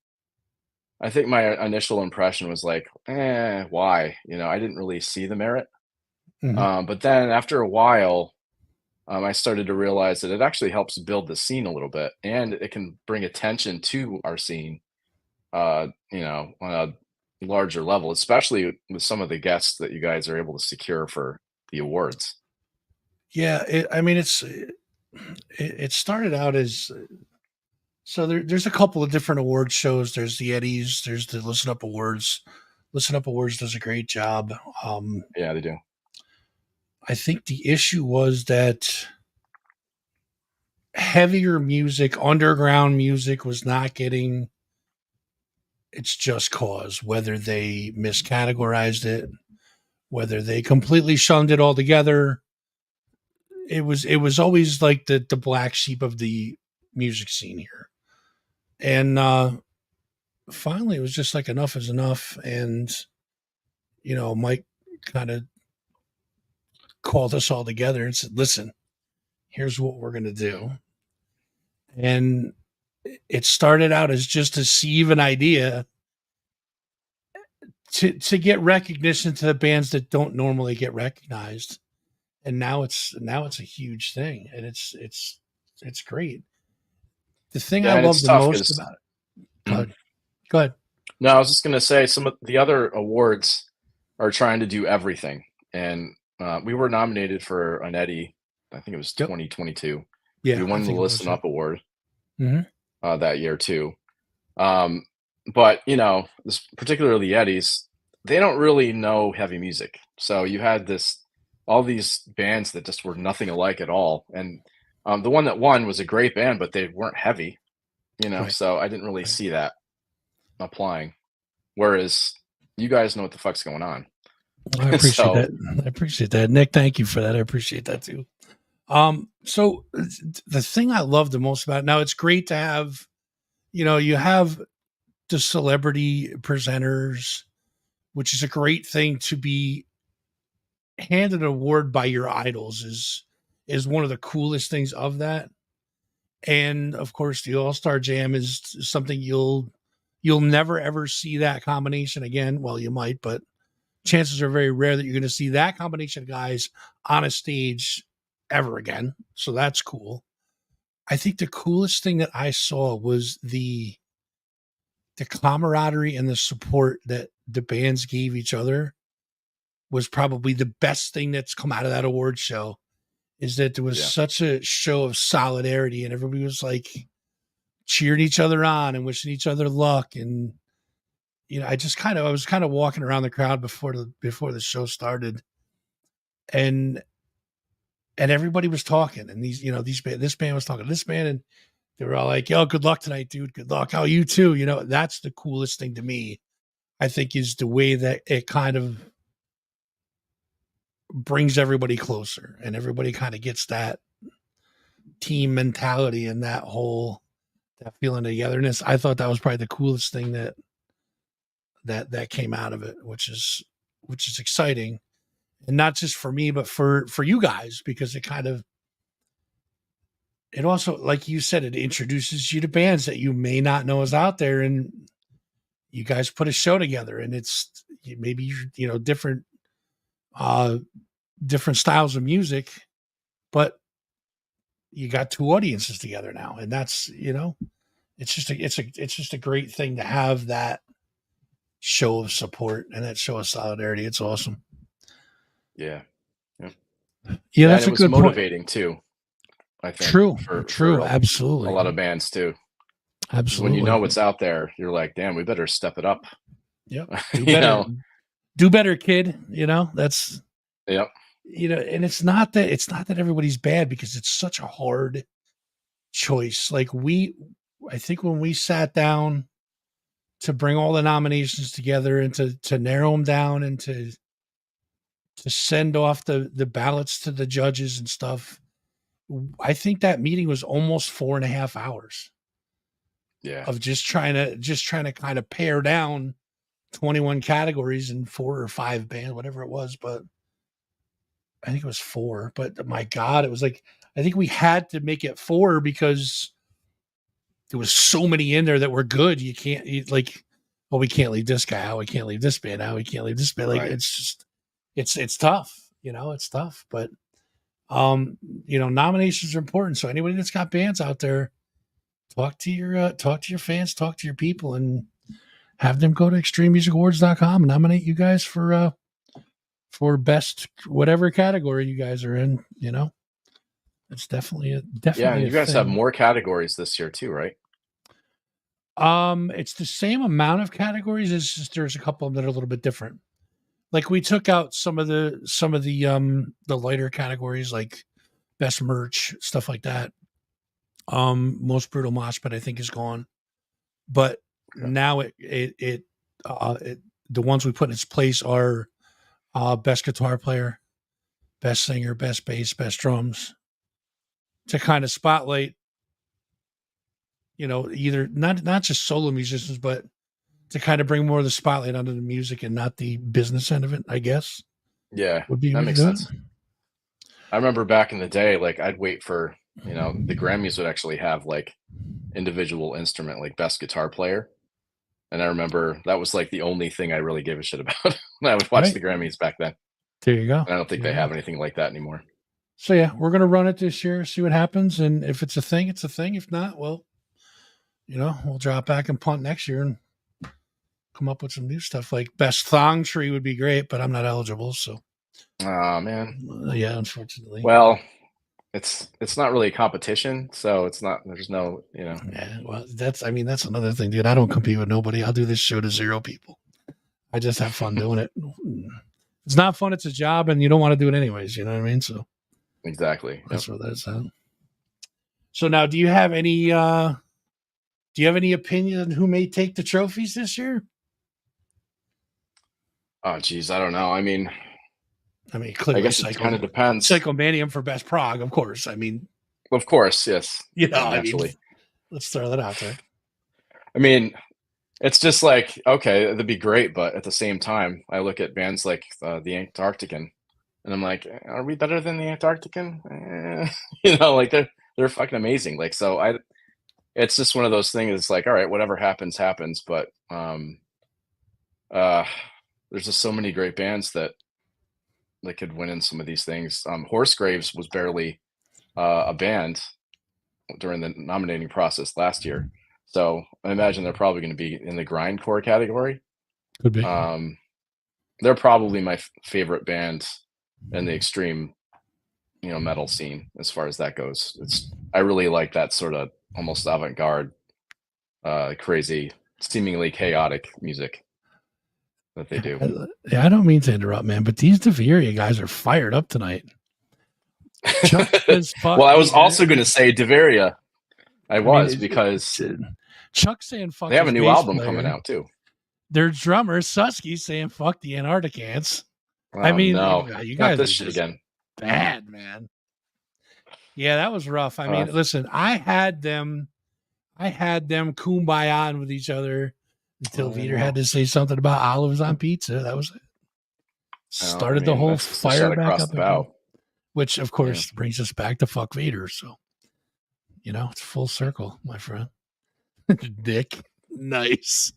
Speaker 2: I think my initial impression was like, why? I didn't really see the merit.
Speaker 1: Mhm.
Speaker 2: But then after a while, I started to realize that it actually helps build the scene a little bit, and it can bring attention to our scene, on a larger level, especially with some of the guests that you guys are able to secure for the awards.
Speaker 1: Yeah, I mean, it started out as so there's a couple of different award shows. There's the Eddies, there's the Listen Up Awards. Listen Up Awards does a great job.
Speaker 2: Yeah, they do.
Speaker 1: I think the issue was that heavier music, underground music, was not getting its just cause, whether they miscategorized it, whether they completely shunned it altogether. It was always like the black sheep of the music scene here. And finally it was just like enough is enough. And, Mike kind of called us all together and said, listen, here's what we're gonna do. And it started out as just a seed an idea to get recognition to the bands that don't normally get recognized. And now it's a huge thing, and it's great. The thing I
Speaker 2: Yeah, and
Speaker 1: love
Speaker 2: it's
Speaker 1: the
Speaker 2: tough
Speaker 1: most
Speaker 2: because
Speaker 1: about it. Go ahead.
Speaker 2: no, I was just gonna say some of the other awards are trying to do everything, and we were nominated for an Eddie. I think it was
Speaker 1: Yep.
Speaker 2: 2022. We
Speaker 1: Yeah, I
Speaker 2: won the
Speaker 1: think it was.
Speaker 2: Listen Up Award
Speaker 1: Mm-hmm.
Speaker 2: that year too. Um, but you know, particularly the Eddies, they don't really know heavy music. So you had all these bands that just were nothing alike at all, and the one that won was a great band, but they weren't heavy. You know,
Speaker 1: Right.
Speaker 2: so I didn't really
Speaker 1: Right.
Speaker 2: see that applying. Whereas you guys know what the fuck's going on.
Speaker 1: I appreciate
Speaker 2: So
Speaker 1: that. I appreciate that, Nick. Thank you for that. I appreciate that too. So the thing I love the most about it, now, it's great to have, you have the celebrity presenters, which is a great thing to be handed an award by your idols is one of the coolest things of that. And of course, the All Star Jam is something you'll never ever see that combination again. Well, you might, but chances are very rare that you're going to see that combination of guys on a stage ever again. So that's cool. I think the coolest thing that I saw was the camaraderie and the support that the bands gave each other was probably the best thing that's come out of that award show. Is that there was
Speaker 2: yeah,
Speaker 1: such a show of solidarity, and everybody was like cheering each other on and wishing each other luck. And I was kind of walking around the crowd before the show started, and everybody was talking, and this band was talking to this band, and they were all like, "Yo, good luck tonight, dude. Good luck. How you too?" That's the coolest thing to me. I think is the way that it kind of brings everybody closer, and everybody kind of gets that team mentality and that feeling of togetherness. I thought that was probably the coolest thing that came out of it, which is exciting, and not just for me, but for you guys, because it also, like you said, it introduces you to bands that you may not know is out there, and you guys put a show together, and it's maybe uh different styles of music, but you got two audiences together now, and that's it's just a great thing to have that show of support and that show of solidarity. It's awesome.
Speaker 2: yeah, yeah,
Speaker 1: Yeah,
Speaker 2: yeah, and
Speaker 1: that's
Speaker 2: it
Speaker 1: a
Speaker 2: was
Speaker 1: good point.
Speaker 2: motivating too. I think
Speaker 1: True,
Speaker 2: for
Speaker 1: true,
Speaker 2: a lot
Speaker 1: absolutely,
Speaker 2: of bands too, because when you
Speaker 1: absolutely.
Speaker 2: know what's out there, you're like, damn, we better step it up.
Speaker 1: Yep.
Speaker 2: You know,
Speaker 1: Do better, kid. That's
Speaker 2: yep,
Speaker 1: and it's not that everybody's bad, because it's such a hard choice. Like I think when we sat down to bring all the nominations together and to narrow them down and to send off the ballots to the judges and stuff, I think that meeting was almost 4.5 hours
Speaker 2: yeah,
Speaker 1: of just trying to kind of pare down 21 categories and 4 or 5 bands, whatever it was. But I think it was 4. But my God, it was like, I think we had to make it 4 because there was so many in there that were good. Like, well, we can't leave this guy out. We can't leave this band out. We can't leave this band. Like,
Speaker 2: right,
Speaker 1: it's just, it's tough. It's tough. But nominations are important. So anybody that's got bands out there, talk to your fans, talk to your people, and have them go to extrememusicawards.com and nominate you guys for best whatever category you guys are in. It's definitely
Speaker 2: yeah.
Speaker 1: definitely
Speaker 2: And
Speaker 1: a
Speaker 2: you guys have
Speaker 1: thing.
Speaker 2: more categories this year too, right?
Speaker 1: It's the same amount of categories. It's just there's a couple of them that are a little bit different. Like, we took out some of the lighter categories, like best merch, stuff like that. Most brutal mosh pit, I think, is gone. But
Speaker 2: Okay.
Speaker 1: now the ones we put in its place are best guitar player, best singer, best bass, best drums, to kind of spotlight, either not just solo musicians, but to kind of bring more of the spotlight onto the music and not the business end of it, I guess,
Speaker 2: Yeah,
Speaker 1: would be a
Speaker 2: that
Speaker 1: way to
Speaker 2: makes
Speaker 1: do it.
Speaker 2: sense. I remember back in the day, like I'd wait for You know, the Grammys would actually have like individual instrument, like best guitar player. And I remember that was like the only thing I really gave a shit about when I would watch
Speaker 1: Right.
Speaker 2: the Grammys back then.
Speaker 1: There you go.
Speaker 2: And I don't think
Speaker 1: There
Speaker 2: they
Speaker 1: you go.
Speaker 2: have anything like that anymore.
Speaker 1: So yeah, we're gonna run it this year, see what happens, and if it's a thing, it's a thing. If not, well, we'll drop back and punt next year and come up with some new stuff. Like best thong tree would be great, but I'm not eligible, so
Speaker 2: Oh man.
Speaker 1: yeah, unfortunately.
Speaker 2: Well, it's not really a competition, so it's not. There's no,
Speaker 1: Yeah, well, that's another thing, dude. I don't compete with nobody. I'll do this show to 0 people. I just have fun doing it. It's not fun. It's a job, and you don't want to do it anyways. You know what I mean? So
Speaker 2: exactly.
Speaker 1: that's what that's at. So now, do you have any opinion on who may take the trophies this year?
Speaker 2: Oh, geez, I don't know. I mean,
Speaker 1: Clearly,
Speaker 2: I guess it kind of depends.
Speaker 1: PSYCHOMANTEUM for best prog, of course.
Speaker 2: Of course, yes.
Speaker 1: Naturally. Let's throw that out there.
Speaker 2: I mean, it's just like, okay, that'd be great, but at the same time, I look at bands like the Antarctican, and I'm like, are we better than the Antarctican? Like they're fucking amazing. Like, so it's just one of those things. It's like, all right, whatever happens, happens. But there's just so many great bands that could win in some of these things. Horsegraves was barely a band during the nominating process last year. So I imagine they're probably going to be in the grindcore category.
Speaker 1: Could be.
Speaker 2: They're probably my favorite band in the extreme, metal scene as far as that goes. I really like that sort of almost avant-garde, crazy, seemingly chaotic music that they do.
Speaker 1: I don't mean to interrupt, man, but these Deveria guys are fired up tonight.
Speaker 2: Chuck says, well, I was also going to say Deveria. Because
Speaker 1: Chuck saying fuck.
Speaker 2: They have a new album coming out too.
Speaker 1: Their drummer Susky saying fuck the Antarcticans.
Speaker 2: Oh, no,
Speaker 1: you guys
Speaker 2: not this shit again.
Speaker 1: Bad, man. Yeah, that was rough. I mean, listen, I had them kumbayaing with each other until Vitor had to say something about olives on pizza. That was it. Started the whole fire back up again, which of course brings us back to fuck Vitor. So, it's full circle, my friend. Dick. Nice.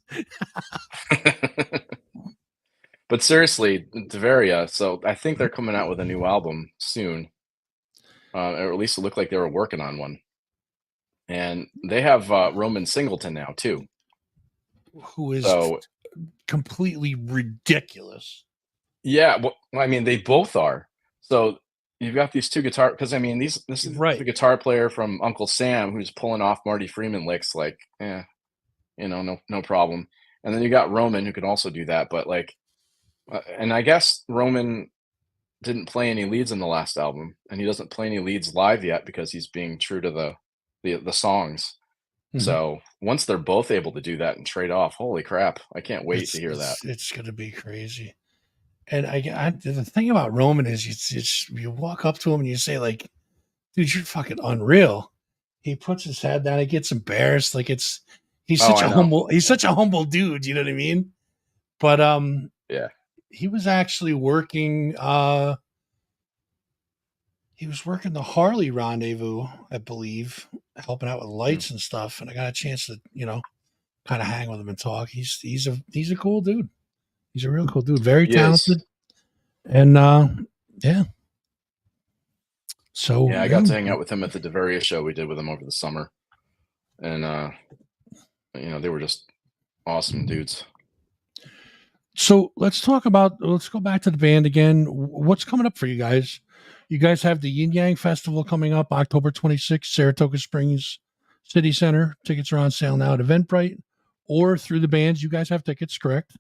Speaker 2: But seriously, Deveria, so I think they're coming out with a new album soon. Or at least it looked like they were working on one. And they have Roman Singleton now, too.
Speaker 1: Who is completely ridiculous.
Speaker 2: Yeah, well, I mean, they both are. So you've got these two guitar, because I mean, this is the guitar player from Uncle Sam who's pulling off Marty Freeman licks, like, no problem. And then you got Roman who can also do that, but and I guess Roman didn't play any leads in the last album, and he doesn't play any leads live yet because he's being true to the songs. Mm-hmm. So once they're both able to do that and trade off, holy crap! I can't wait to hear that.
Speaker 1: It's gonna be crazy. And the thing about Roman is you walk up to him and you say, like, dude, you're fucking unreal. He puts his head down, he gets embarrassed. Like he's such a humble dude, you know what I mean? But
Speaker 2: yeah.
Speaker 1: He was actually working the Harley Rendezvous, I believe, helping out with lights and stuff. And I got a chance to, kind of hang with him and talk. He's a cool dude. He's a real cool dude. Very talented. And yeah. So
Speaker 2: I got to hang out with him at the Deveria show we did with him over the summer. And they were just awesome dudes.
Speaker 1: So let's go back to the band again. What's coming up for you guys? You guys have the Yin Yang Festival coming up October 26th, Saratoga Springs City Center. Tickets are on sale now at Eventbrite or through the bands. You guys have tickets, correct?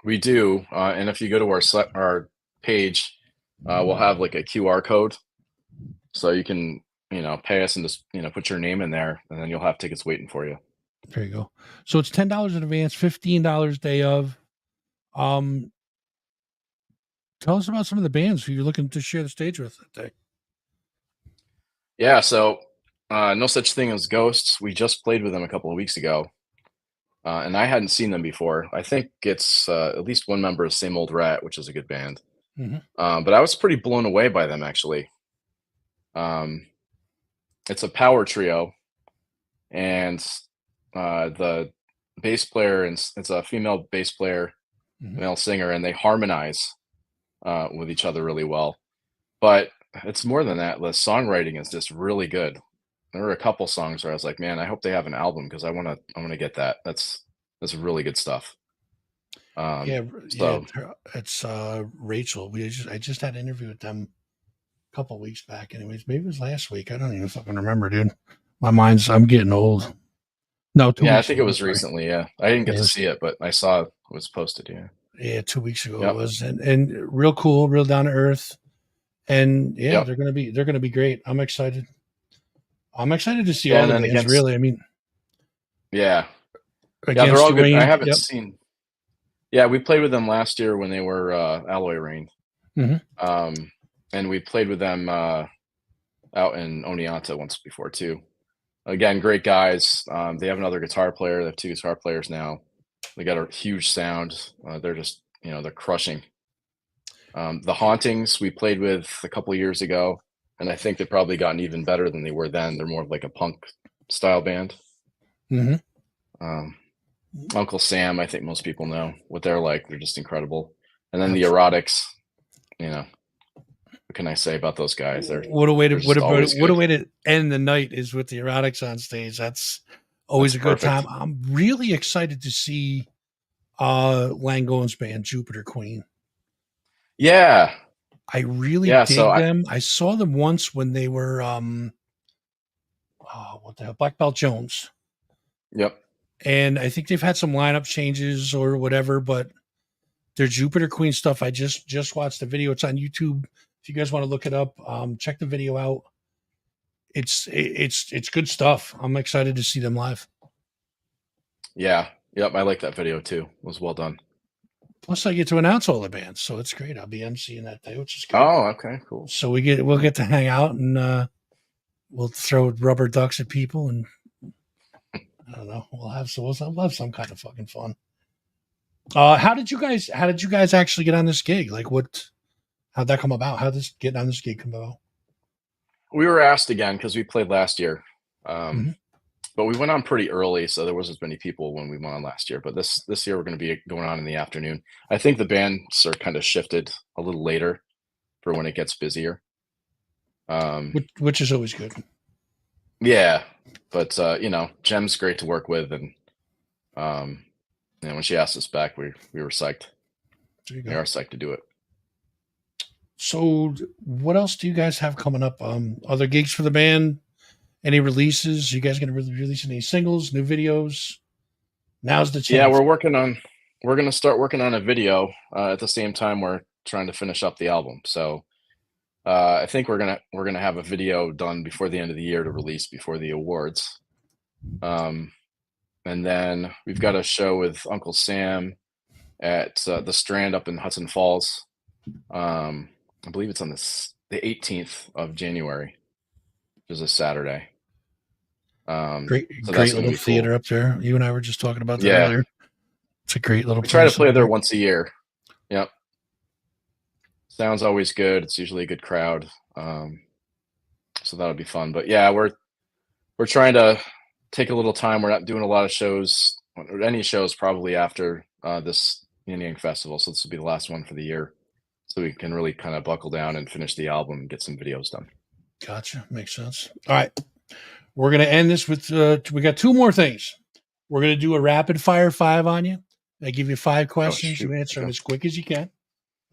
Speaker 2: We do. And if you go to our page, we'll have like a QR code. So you can, pay us and just, put your name in there, and then you'll have tickets waiting for you.
Speaker 1: There you go. So it's $10 in advance, $15 day of. Tell us about some of the bands who you're looking to share the stage with that day.
Speaker 2: Yeah, so No Such Thing as Ghosts. We just played with them a couple of weeks ago, and I hadn't seen them before. I think it's at least one member of Same Old Rat, which is a good band. Mm-hmm. But I was pretty blown away by them, actually. it's a power trio, and the bass player, and it's a female bass player, male singer, and they harmonize with each other really well. But it's more than that. The songwriting is just really good. There were a couple songs where I was like, man, I hope they have an album because I want to get that. That's really good stuff.
Speaker 1: Yeah,
Speaker 2: So
Speaker 1: it's Rachel. I just had an interview with them a couple weeks back. Anyways, maybe it was last week. I don't even fucking remember, dude. I'm getting old. No, 2
Speaker 2: yeah, I
Speaker 1: weeks
Speaker 2: think it
Speaker 1: ago.
Speaker 2: was
Speaker 1: Sorry.
Speaker 2: recently. Yeah, I didn't get
Speaker 1: It
Speaker 2: to
Speaker 1: was,
Speaker 2: see it, but I saw it was posted. Yeah.
Speaker 1: yeah, 2 weeks ago it
Speaker 2: Yep.
Speaker 1: was, and real cool, real down to earth, and yeah,
Speaker 2: Yep.
Speaker 1: they're gonna be great. I'm excited. I'm excited to see
Speaker 2: Yeah,
Speaker 1: all
Speaker 2: and
Speaker 1: the
Speaker 2: then
Speaker 1: bands.
Speaker 2: against
Speaker 1: Really, I mean,
Speaker 2: yeah, yeah, they're
Speaker 1: against
Speaker 2: all
Speaker 1: the
Speaker 2: good. I
Speaker 1: rain.
Speaker 2: haven't
Speaker 1: Yep.
Speaker 2: seen. Yeah, we played with them last year when they were Alloy Rain,
Speaker 1: hmm
Speaker 2: um, and we played with them out in Oneonta once before too. Again, great guys. They have another guitar player. They have two guitar players now. They got a huge sound. They're just they're crushing. The Hauntings we played with a couple of years ago, and I think they've probably gotten even better than they were then. They're more of like a punk style band.
Speaker 1: hmm
Speaker 2: Um, Uncle Sam, I think most people know what they're like. They're just incredible. And then the
Speaker 1: Absolutely.
Speaker 2: Erotics, what can I say about those guys?
Speaker 1: What a way to
Speaker 2: They're just always
Speaker 1: what a
Speaker 2: good.
Speaker 1: way to end the night is with the Erotics on stage. That's always
Speaker 2: That's
Speaker 1: a good time.
Speaker 2: perfect.
Speaker 1: I'm really excited to see Langone's band, Jupiter Queen.
Speaker 2: Yeah,
Speaker 1: I really
Speaker 2: yeah. So
Speaker 1: dig
Speaker 2: I,
Speaker 1: them. I saw them once when they were oh, what the hell, Black Belt Jones.
Speaker 2: yep.
Speaker 1: And I think they've had some lineup changes or whatever, but their Jupiter Queen stuff, I just watched the video. It's on YouTube. If you guys want to look it up, check the video out. It's good stuff. I'm excited to see them live.
Speaker 2: Yeah, yep. I like that video too. It was well done.
Speaker 1: Plus, I get to announce all the bands, so it's great. I'll be emceeing that day, which is good.
Speaker 2: Oh, okay, cool.
Speaker 1: So we'll get to hang out and we'll throw rubber ducks at people, and I don't know. We'll have some kind of fucking fun. How did you guys actually get on this gig? Like, how'd that come about? How did getting on this gig come about?
Speaker 2: We were asked again because we played last year,
Speaker 1: hmm
Speaker 2: but we went on pretty early, so there wasn't as many people when we went on last year. But this year we're going to be going on in the afternoon. I think the bands are kind of shifted a little later for when it gets busier.
Speaker 1: Which is always good.
Speaker 2: Yeah, but Jem's great to work with, and when she asked us back, we were psyched.
Speaker 1: There you
Speaker 2: We
Speaker 1: go.
Speaker 2: are psyched to do it.
Speaker 1: So, what else do you guys have coming up? Other gigs for the band? Any releases? You guys going to release any singles, new videos? Now's the
Speaker 2: Yeah,
Speaker 1: chance.
Speaker 2: we're going to start working on a video at the same time we're trying to finish up the album. So I think we're gonna have a video done before the end of the year to release before the awards. Um, and then we've got a show with Uncle Sam at the Strand up in Hudson Falls. I believe it's on the 18th of January, which is a Saturday. So that's
Speaker 1: Great
Speaker 2: gonna
Speaker 1: little
Speaker 2: be
Speaker 1: theater
Speaker 2: cool.
Speaker 1: up there. You and I were just talking about that
Speaker 2: Yeah,
Speaker 1: earlier. It's a great little
Speaker 2: we try to
Speaker 1: place
Speaker 2: play
Speaker 1: over
Speaker 2: there
Speaker 1: there.
Speaker 2: once a year. Yep, sounds always good. It's usually a good crowd. So that'll be fun. But yeah, we're trying to take a little time. We're not doing a lot of shows, or any shows probably after this Yin Yang Festival. So this will be the last one for the year. So we can really kind of buckle down and finish the album and get some videos done.
Speaker 1: Gotcha. Makes sense. All right. We're going to end this with, we got two more things. We're going to do a rapid fire 5 on you. I give you 5
Speaker 2: Oh
Speaker 1: questions.
Speaker 2: shoot.
Speaker 1: You answer them
Speaker 2: Okay.
Speaker 1: as quick as you can.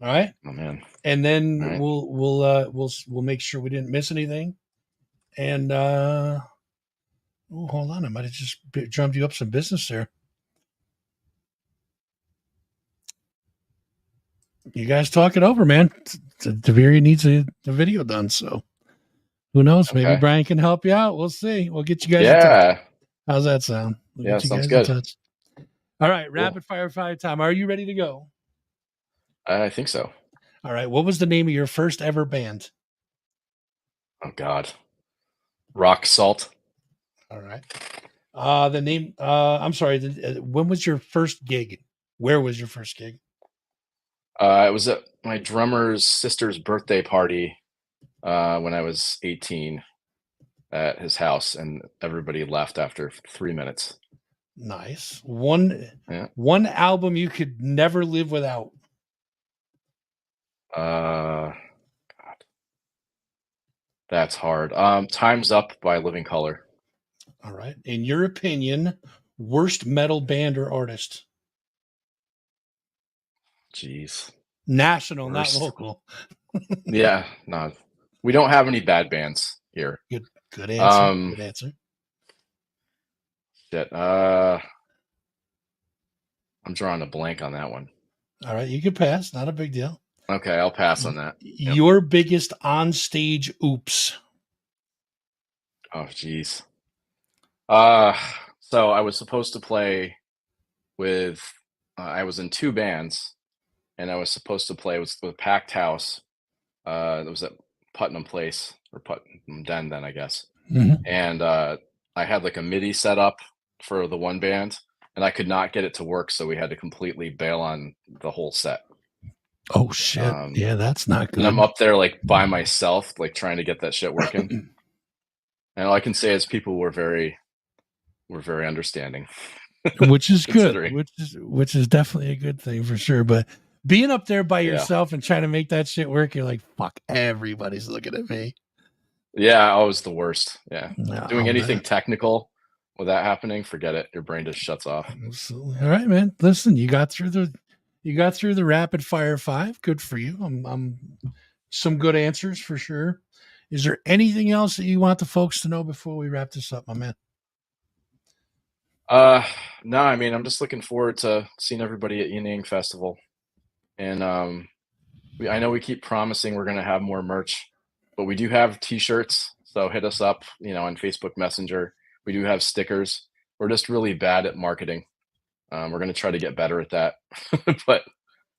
Speaker 1: All right.
Speaker 2: Oh man.
Speaker 1: And
Speaker 2: All
Speaker 1: then
Speaker 2: right.
Speaker 1: we'll make sure we didn't miss anything. And, hold on. I might have just drummed you up some business there. You guys talk it over, man. Taviri needs a video done. So who knows? Maybe
Speaker 2: Okay.
Speaker 1: Brian can help you out. We'll see. We'll get you guys in touch.
Speaker 2: Yeah.
Speaker 1: How's that sound? We'll
Speaker 2: Yeah.
Speaker 1: get you
Speaker 2: Sounds
Speaker 1: guys in
Speaker 2: good.
Speaker 1: touch. All right.
Speaker 2: Cool.
Speaker 1: Rapid fire 5 time. Are you ready to go?
Speaker 2: I think so.
Speaker 1: All right. What was the name of your first ever band?
Speaker 2: Oh God. Rock Salt.
Speaker 1: All right. The name, I'm sorry. When was your first gig? Where was your first gig?
Speaker 2: It was at my drummer's sister's birthday party when I was 18. at his house, and everybody left after 3 minutes.
Speaker 1: Nice.
Speaker 2: Yeah.
Speaker 1: One album you could never live without.
Speaker 2: God, that's hard. Time's Up by Living Color.
Speaker 1: All right. In your opinion, worst metal band or artist?
Speaker 2: Jeez.
Speaker 1: National,
Speaker 2: Worst.
Speaker 1: not local.
Speaker 2: Yeah, no. We don't have any bad bands here.
Speaker 1: Good answer.
Speaker 2: Um,
Speaker 1: Good answer.
Speaker 2: Shit. I'm drawing a blank on that one.
Speaker 1: All right, you can pass. Not a big deal.
Speaker 2: Okay, I'll pass on that. Yep.
Speaker 1: Your biggest on-stage oops.
Speaker 2: Oh, jeez. So I was supposed to play with. I was in 2 bands, and I was supposed to play with Packed House. It was at Putnam Place or Putnam Den, then I guess.
Speaker 1: Mhm.
Speaker 2: And I had like a MIDI set up for the one band, and I could not get it to work, so we had to completely bail on the whole set.
Speaker 1: Oh shit! Yeah, that's not good.
Speaker 2: And I'm up there like by myself, like trying to get that shit working. And all I can say is people were very understanding,
Speaker 1: which is good. Which is definitely a good thing for sure. But being up there by yourself and trying to make that shit work, you're like, fuck, everybody's looking at me.
Speaker 2: Yeah, I was the worst. Yeah,
Speaker 1: No,
Speaker 2: doing anything technical with that happening, forget it. Your brain just shuts off.
Speaker 1: Absolutely. All right, man. Listen, you got through the rapid fire 5. Good for you. I'm some good answers for sure. Is there anything else that you want the folks to know before we wrap this up, my man?
Speaker 2: No, I mean, I'm just looking forward to seeing everybody at Yin Yang Festival. And I know we keep promising we're going to have more merch, but we do have t-shirts. So hit us up, on Facebook Messenger. We do have stickers. We're just really bad at marketing. We're going to try to get better at that, but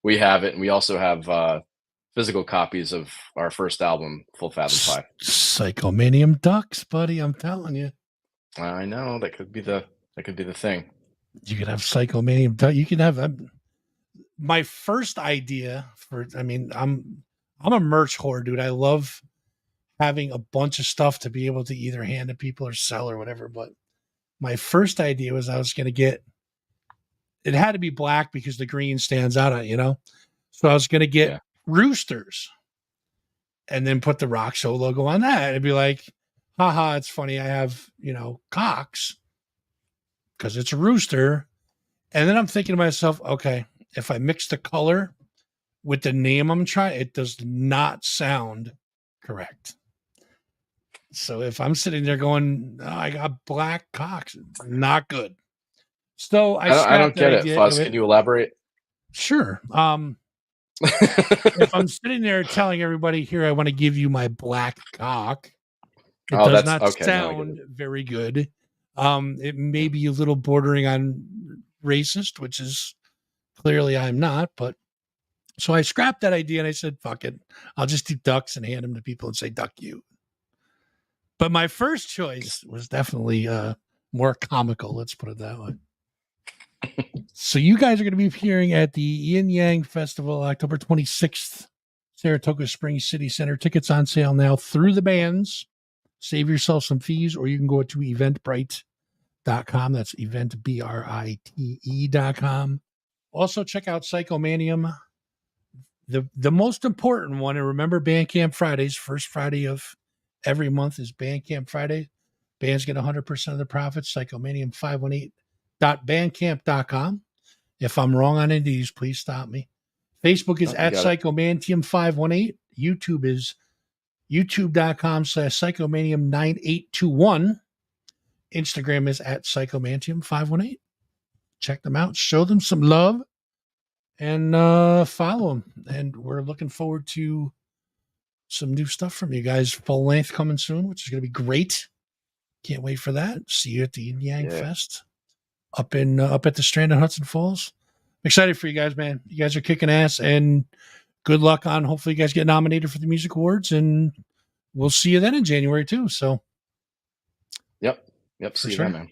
Speaker 2: we have it. And we also have physical copies of our first album, Full Fathom 5.
Speaker 1: Psychomanium Ducks, buddy. I'm telling you.
Speaker 2: I know that could be the thing.
Speaker 1: You could have Psychomanium Ducks. You can have my first idea for. I mean, I'm a merch whore, dude. I love having a bunch of stuff to be able to either hand to people or sell or whatever. But my first idea was I was going to get. It had to be black because the green stands out on it, So I was going to get roosters and then put the Rock Show logo on that. It'd be like, haha, it's funny. I have, cocks because it's a rooster. And then I'm thinking to myself, okay, if I mix the color with the name I'm trying, it does not sound correct. So if I'm sitting there going, oh, I got black cocks, it's not good. So
Speaker 2: I don't get it, Fuzz. Can you elaborate?
Speaker 1: Sure. If I'm sitting there telling everybody here, I want to give you my black cock, it does not sound very good. It may be a little bordering on racist, which is clearly I'm not, but so I scrapped that idea and I said, fuck it. I'll just do ducks and hand them to people and say, duck you. But my first choice was definitely more comical. Let's put it that way. So you guys are going to be appearing at the Yin Yang Festival, October 26th, Saratoga Springs City Center. Tickets on sale now through the bands. Save yourself some fees, or you can go to eventbrite.com. That's eventbrite.com. Also, check out Psychomanium. The most important one, and remember Bandcamp Fridays, first Friday of every month is Bandcamp Friday. Bands get 100% of the profits. Psychomanium518.bandcamp.com. If I'm wrong on any of these, please stop me. Facebook is at Psychomantium518. YouTube is youtube.com/Psychomanium9821. Instagram is at Psychomantium518. Check them out. Show them some love and follow them. And we're looking forward to some new stuff from you guys. Full length coming soon, which is going to be great. Can't wait for that. See you at the Yin Yang Fest up at the Strand in Hudson Falls. I'm excited for you guys, man. You guys are kicking ass, and good luck on. Hopefully, you guys get nominated for the music awards, and we'll see you then in January too. So,
Speaker 2: yep. See you then, man.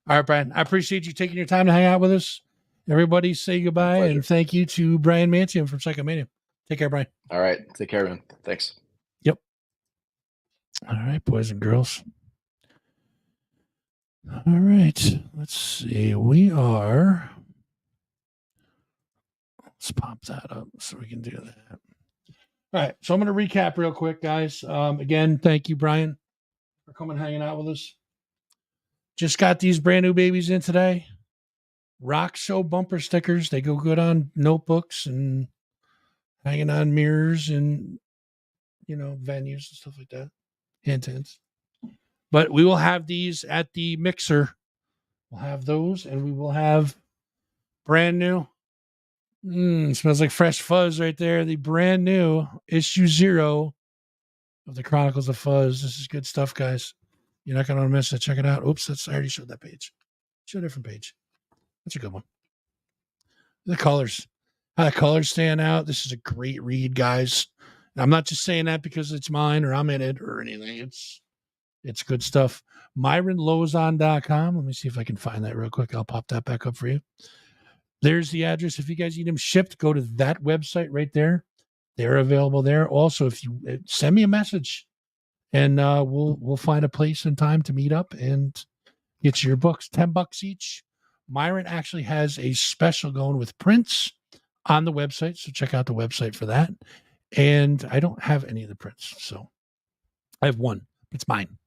Speaker 1: All right, Brian. I appreciate you taking your time to hang out with us. Everybody, say goodbye and thank you to Brian Mantium from Psychomania. Take care, Brian.
Speaker 2: All right, take care, man. Thanks.
Speaker 1: Yep. All right, boys and girls. All right. Let's see. Let's pop that up so we can do that. All right. So I'm going to recap real quick, guys. Again, thank you, Brian, for coming hanging out with us. Just got these brand new babies in today. Rock Show bumper stickers. They go good on notebooks and hanging on mirrors and, venues and stuff like that. Hint, hints. But we will have these at the mixer. We'll have those, and we will have brand new. Smells like fresh fuzz right there. The brand new issue 0 of the Chronicles of Fuzz. This is good stuff, guys. You're not going to miss it. Check it out. Oops, I already showed that page. Show a different page. That's a good one. The colors. How the colors stand out. This is a great read, guys. And I'm not just saying that because it's mine or I'm in it or anything. It's good stuff. MyronLozon.com. Let me see if I can find that real quick. I'll pop that back up for you. There's the address. If you guys need them shipped, go to that website right there. They're available there. Also, if you send me a message, and we'll find a place and time to meet up and get you your books. $10 each. Myron actually has a special going with prints on the website, so check out the website for that. And I don't have any of the prints, so I have one. It's mine.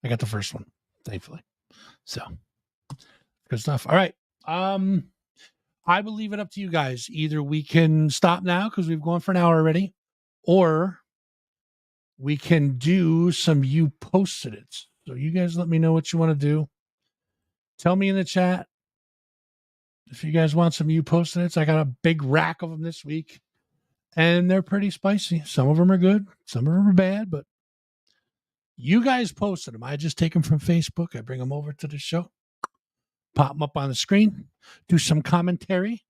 Speaker 1: I got the first one, thankfully. So good stuff. All right. I will leave it up to you guys. Either we can stop now because we've gone for an hour already, or we can do some You Posted It. So you guys let me know what you want to do. Tell me in the chat if you guys want some You Posted It. I got a big rack of them this week, and they're pretty spicy. Some of them are good. Some of them are bad, but you guys posted them. I just take them from Facebook. I bring them over to the show, pop them up on the screen, do some commentary,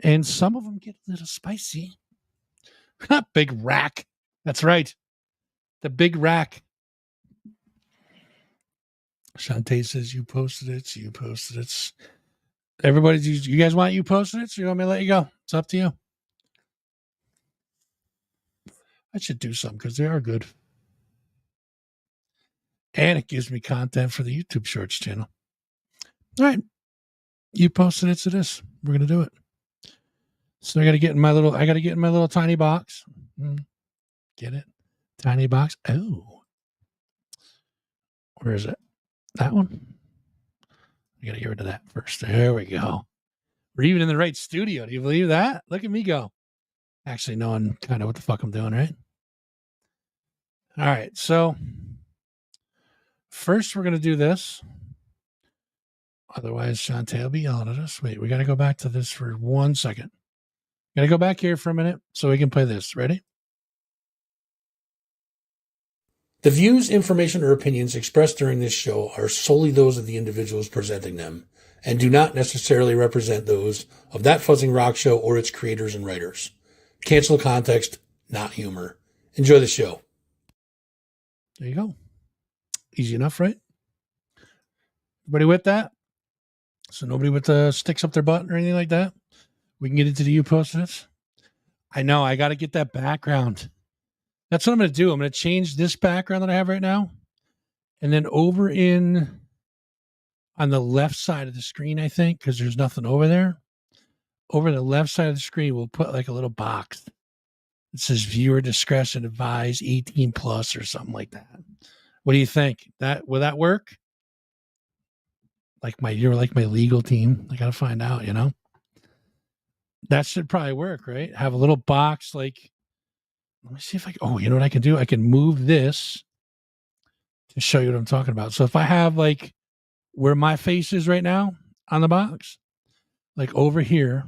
Speaker 1: and some of them get a little spicy. Big rack. That's right. The big rack. Shantae says You Posted It. You Posted It. Everybody, you guys want You Posted It? So you want me to let you go? It's up to you. I should do something because they are good. And it gives me content for the YouTube Shorts channel. All right. You Posted It to this. We're going to do it. So I got to get in my little tiny box. Get it? Tiny box. Oh. Where is it? That one? I got to get rid of that first. There we go. We're even in the right studio. Do you believe that? Look at me go. Actually knowing kind of what the fuck I'm doing, right? All right. So first we're going to do this. Otherwise, Shantae will be yelling at us. Wait, we got to go back to this for 1 second. Got to go back here for a minute so we can play this. Ready? The views, information, or opinions expressed during this show are solely those of the individuals presenting them and do not necessarily represent those of that Fuzzing Rock Show or its creators and writers. Cancel context, not humor. Enjoy the show. There you go. Easy enough, right? Everybody with that? So nobody with the sticks up their butt or anything like that? We can get into the You Posted It. I know, I got to get that background. That's what I'm going to do. I'm going to change this background that I have right now. And then over on the left side of the screen, I think, because there's nothing over there. Over the left side of the screen, we'll put like a little box. It says viewer discretion advised 18 plus or something like that. What do you think? Will that work? You're like my legal team. I got to find out, That should probably work, right? Have a little box like, let me see if you know what I can do? I can move this to show you what I'm talking about. So if I have like where my face is right now on the box, like over here,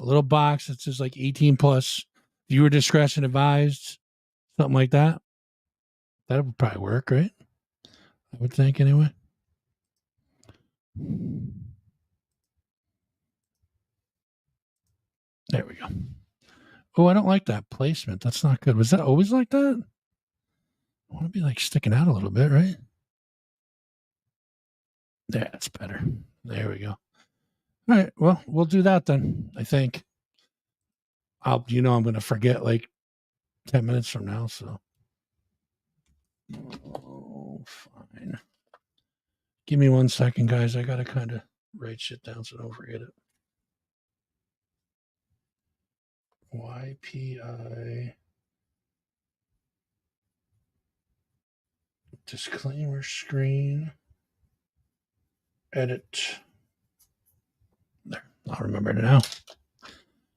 Speaker 1: a little box that says like 18 plus, viewer discretion advised, something like that. That would probably work, right? I would think anyway. There we go. Oh, I don't like that placement. That's not good. Was that always like that? I want to be like sticking out a little bit, right? That's better. There we go. All right. Well, we'll do that then, I think. I'm going to forget like 10 minutes from now, so. Oh, fine. Give me 1 second, guys. I got to kind of write shit down so I don't forget it. YPI disclaimer screen. Edit. There. I'll remember it now.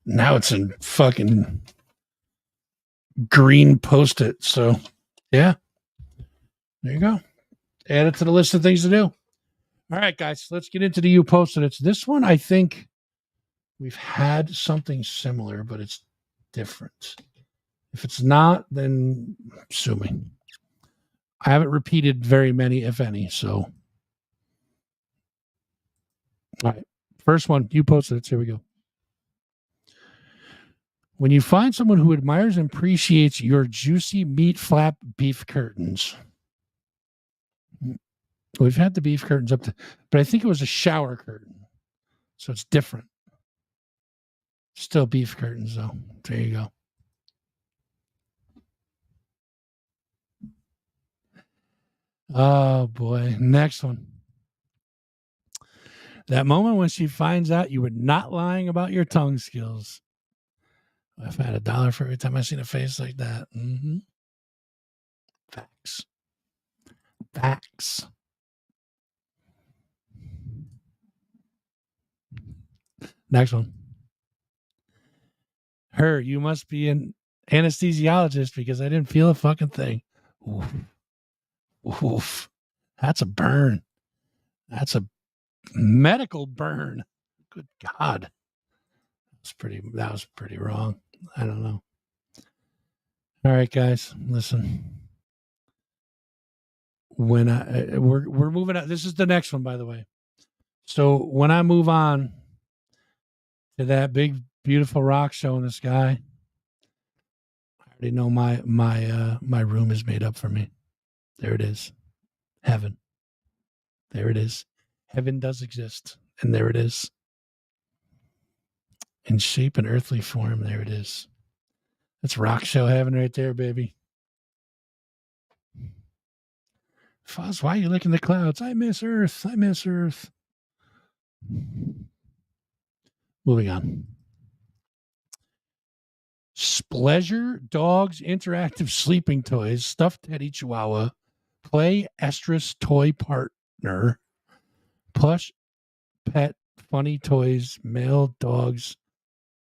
Speaker 1: Now it's in fucking green Post-it. So, yeah. There you go. Add it to the list of things to do. All right, guys. Let's get into the You Posted It. This one, I think we've had something similar, but it's different. If it's not, then sue me. I haven't repeated very many, if any. So, all right. First one, You Posted It. Here we go. When you find someone who admires and appreciates your juicy meat flap beef curtains. We've had the beef curtains up to, but I think it was a shower curtain. So it's different. Still beef curtains, though. There you go. Oh, boy. Next one. That moment when she finds out you were not lying about your tongue skills. I've had $1 for every time I've seen a face like that. Mm-hmm. Facts. Facts. Next one. Her, you must be an anesthesiologist because I didn't feel a fucking thing. Oof. Oof. That's a burn. That's a medical burn. Good God. That was pretty wrong. I don't know. All right, guys, listen. When we're moving on, this is the next one, by the way. So when I move on to that big, beautiful rock show in the sky, I already know my room is made up for me. There it is. Heaven. There it is. Heaven does exist. And there it is. In shape and earthly form, there it is. That's rock show heaven right there, baby. Fuzz, why are you licking the clouds? I miss Earth. I miss Earth. Moving on. Spleasure Dogs Interactive Sleeping Toys, Stuffed Teddy Chihuahua, Play Estrus Toy Partner, Plush Pet Funny Toys, Male Dogs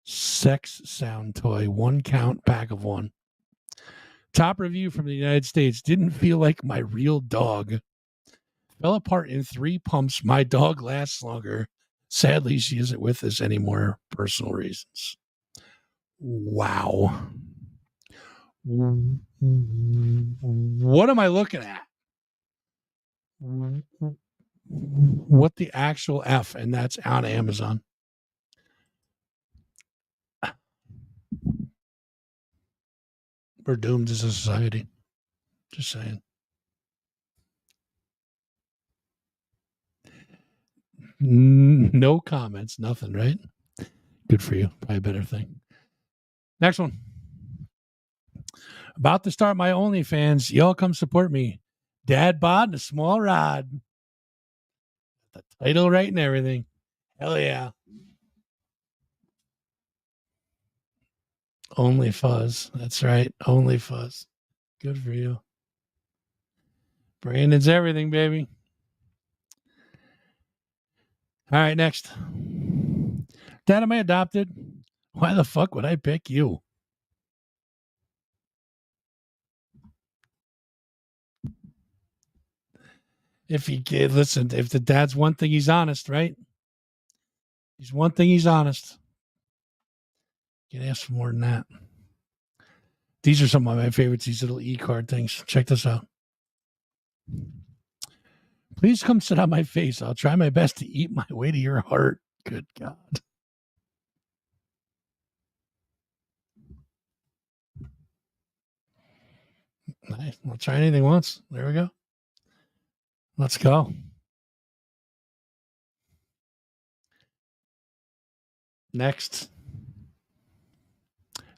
Speaker 1: Sex Sound Toy, 1 count, pack of 1. Top review from the United States. Didn't feel like my real dog. Fell apart in 3 pumps. My dog lasts longer. Sadly, she isn't with us anymore. Personal reasons. Wow. What am I looking at? What the actual F? And that's on Amazon. We're doomed as a society. Just saying. No comments, nothing, right? Good for you. Probably a better thing. Next one. About to start my OnlyFans. Y'all come support me. Dad bod and a small rod. The title right and everything. Hell yeah. Only Fuzz. That's right. Only Fuzz. Good for you. Brandon's everything, baby. All right, next. Dad, am I adopted? Why the fuck would I pick you? If he did, listen, if the dad's one thing, he's honest, right? He's one thing, he's honest. Can't ask for more than that. These are some of my favorites, these little e-card things. Check this out. Please come sit on my face. I'll try my best to eat my way to your heart. Good God. Nice. I'll try anything once. There we go. Let's go. Next.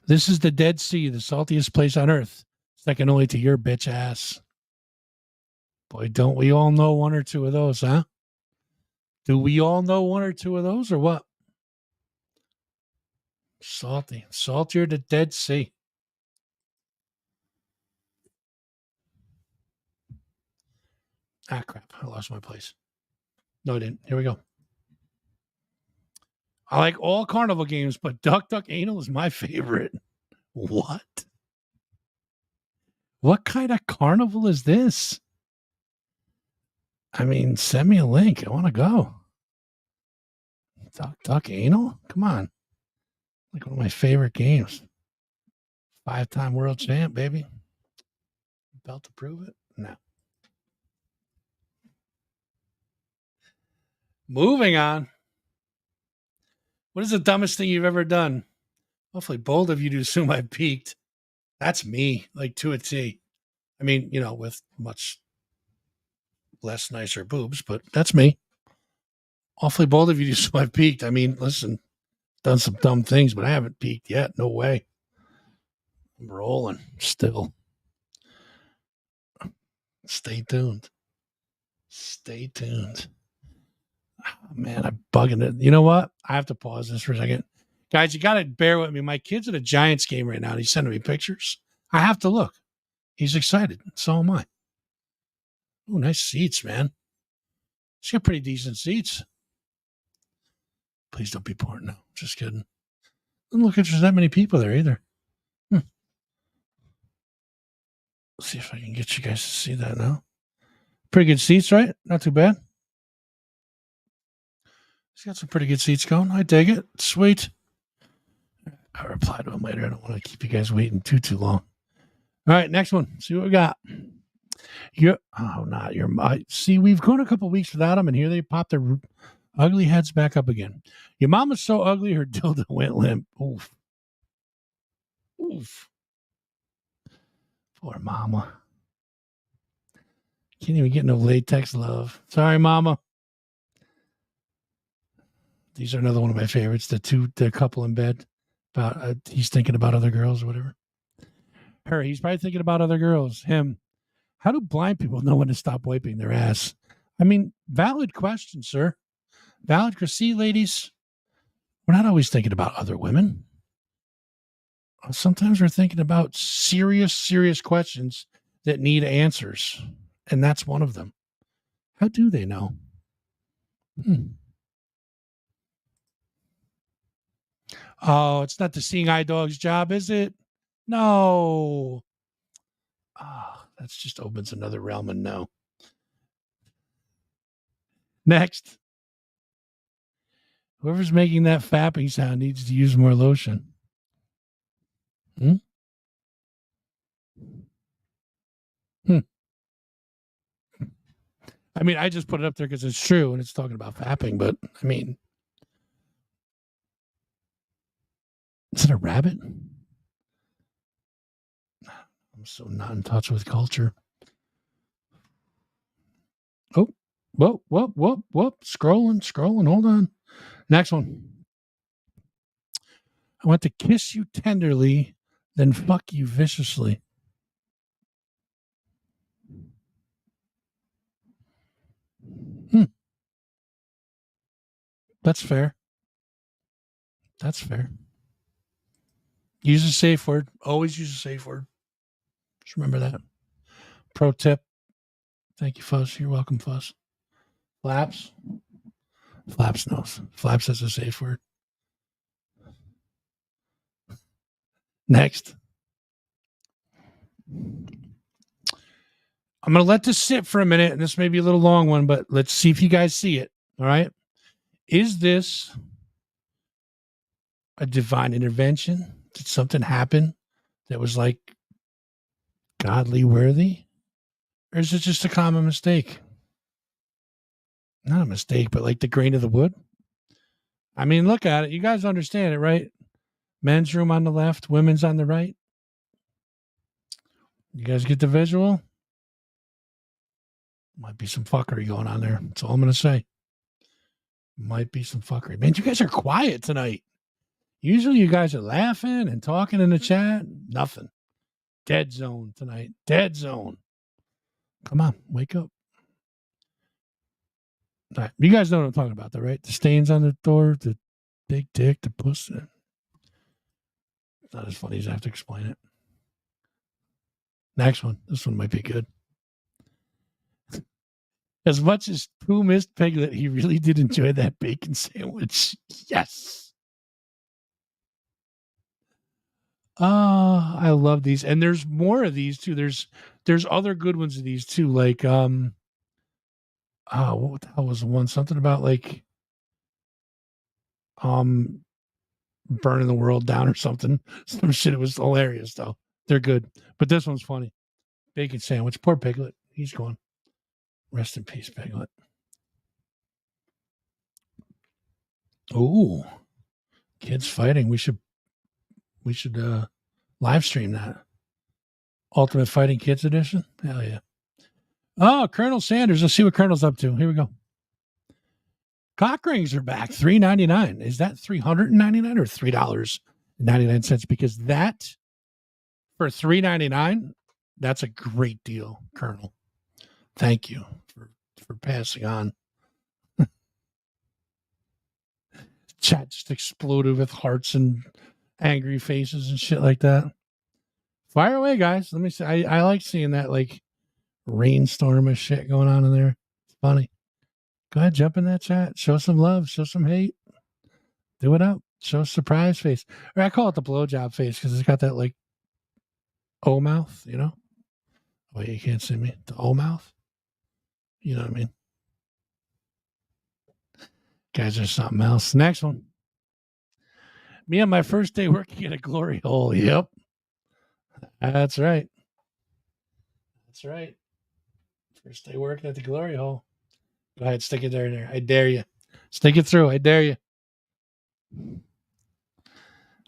Speaker 1: This is the Dead Sea, the saltiest place on earth. Second only to your bitch ass. Boy, don't we all know one or two of those, huh? Do we all know one or two of those or what? Salty. Saltier than Dead Sea. Ah, crap. I lost my place. No, I didn't. Here we go. I like all carnival games, but Duck Duck Anal is my favorite. What? What kind of carnival is this? I mean, send me a link. I want to go. Duck Duck Anal? Come on. Like one of my favorite games. 5-time world champ, baby. About to prove it? No. Moving on. What is the dumbest thing you've ever done? Hopefully bold of you to assume I peaked. That's me, like to a T. I mean, with much less nicer boobs, but that's me. Awfully bold of you to assume I've peaked. I mean, listen, done some dumb things, but I haven't peaked yet. No way. I'm rolling still. Stay tuned. Stay tuned. Oh, man, I'm bugging it. You know what? I have to pause this for a second. Guys, you got to bear with me. My kid's at a Giants game right now, and he's sending me pictures. I have to look. He's excited. So am I. Oh, nice seats, man. She's got pretty decent seats. Please don't be bored. No, just kidding. Doesn't look like there's that many people there either. Let's see if I can get you guys to see that now. Pretty good seats, right? Not too bad. He's got some pretty good seats going. I dig it. Sweet. I'll reply to him later. I don't want to keep you guys waiting too long. All right, next one. See what we got. See, we've gone a couple weeks without them, and here they pop their ugly heads back up again. Your mama's so ugly, her dildo went limp. Oof. Oof. Poor mama. Can't even get no latex love. Sorry, mama. These are another one of my favorites. The couple in bed. About he's thinking about other girls or whatever. Her, he's probably thinking about other girls. Him. How do blind people know when to stop wiping their ass? I mean, valid question, sir. Valid, because see, ladies, we're not always thinking about other women. Sometimes we're thinking about serious questions that need answers. And that's one of them. How do they know? Oh, it's not the seeing eye dog's job, is it? No. That just opens another realm of no. Next. Whoever's making that fapping sound needs to use more lotion. I mean, I just put it up there because it's true and it's talking about fapping, but I mean, is it a rabbit? I'm so not in touch with culture. Oh, whoa. Scrolling. Hold on. Next one. I want to kiss you tenderly, then fuck you viciously. That's fair. That's fair. Use a safe word. Always use a safe word. Just remember that. Pro tip. Thank you, Fuzz. You're welcome, Fuzz. Flaps. Flaps knows. Flaps has a safe word. Next. I'm going to let this sit for a minute, and this may be a little long one, but let's see if you guys see it. All right. Is this a divine intervention? Did something happen that was like godly worthy? Or is it just a common mistake? Not a mistake, but like the grain of the wood. I mean, look at it. You guys understand it, right? Men's room on the left, women's on the right. You guys get the visual? Might be some fuckery going on there. That's all I'm going to say. Might be some fuckery. Man, you guys are quiet tonight. Usually you guys are laughing and talking in the chat. Nothing. Dead zone tonight. Dead zone. Come on, wake up. All right. You guys know what I'm talking about, though, right? The stains on the door, the big dick, the pussy. It's not as funny as I have to explain it. Next one. This one might be good. As much as Pooh missed Piglet, he really did enjoy that bacon sandwich. Yes. I love these. And there's more of these too. There's other good ones of these too. Like what the hell was the one? Something about like burning the world down or something. Some shit. It was hilarious though. They're good. But this one's funny. Bacon sandwich. Poor Piglet. He's gone. Rest in peace, Piglet. Ooh. Kids fighting. We should live stream that. Ultimate Fighting Kids Edition? Hell yeah. Oh, Colonel Sanders. Let's see what Colonel's up to. Here we go. Cock rings are back. $3.99. Is that $399 or $3.99? Because that for $3.99, that's a great deal, Colonel. Thank you for passing on. Chat just exploded with hearts and angry faces and shit like that. Fire away, guys. Let me see. I like seeing that like rainstorm of shit going on in there. It's funny. Go ahead, jump in that chat. Show some love. Show some hate. Do it up. Show a surprise face. Or I call it the blowjob face because it's got that like O mouth, you know? Wait, you can't see me. The O mouth. You know what I mean? Guys, there's something else. Next one. Me on my first day working at a glory hole. Yep. That's right. That's right. First day working at the glory hole. Go ahead, stick it there. I dare you. Stick it through. I dare you.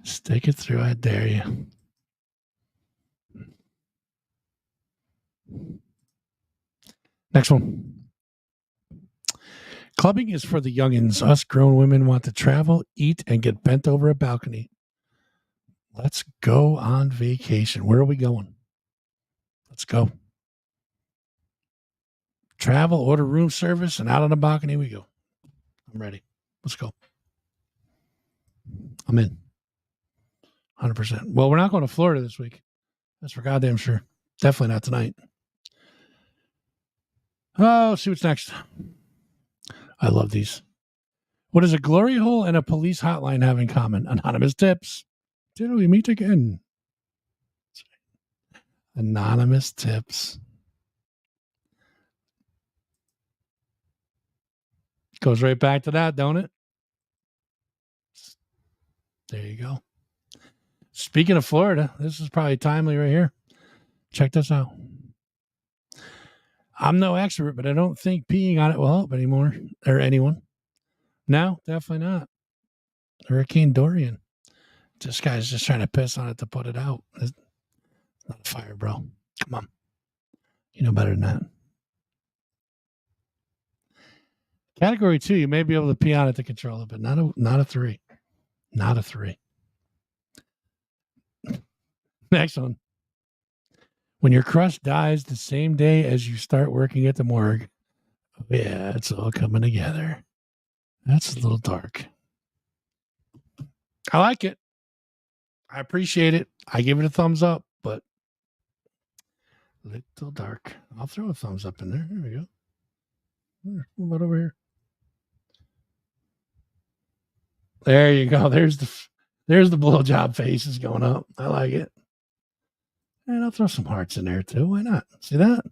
Speaker 1: Stick it through. I dare you. Next one. Clubbing is for the youngins. Us grown women want to travel, eat, and get bent over a balcony. Let's go on vacation. Where are we going? Let's go. Travel, order room service, and out on the balcony we go. I'm ready. Let's go. I'm in. 100%. Well, we're not going to Florida this week. That's for goddamn sure. Definitely not tonight. Oh, see what's next. I love these. What does a glory hole and a police hotline have in common? Anonymous tips. Till we meet again. Anonymous tips. Goes right back to that, don't it? There you go. Speaking of Florida, this is probably timely right here. Check this out. I'm no expert, but I don't think peeing on it will help anymore or anyone. No, definitely not. Hurricane Dorian. This guy's just trying to piss on it to put it out. It's not a fire, bro. Come on. You know better than that. Category 2, you may be able to pee on it to control it, but not a 3. Not a 3. Next one. When your crush dies the same day as you start working at the morgue. Oh, yeah, it's all coming together. That's a little dark. I like it. I appreciate it. I give it a thumbs up, but little dark. I'll throw a thumbs up in there. Here we go. What about over here? There you go. There's the blowjob faces going up. I like it. And I'll throw some hearts in there too. Why not? See that?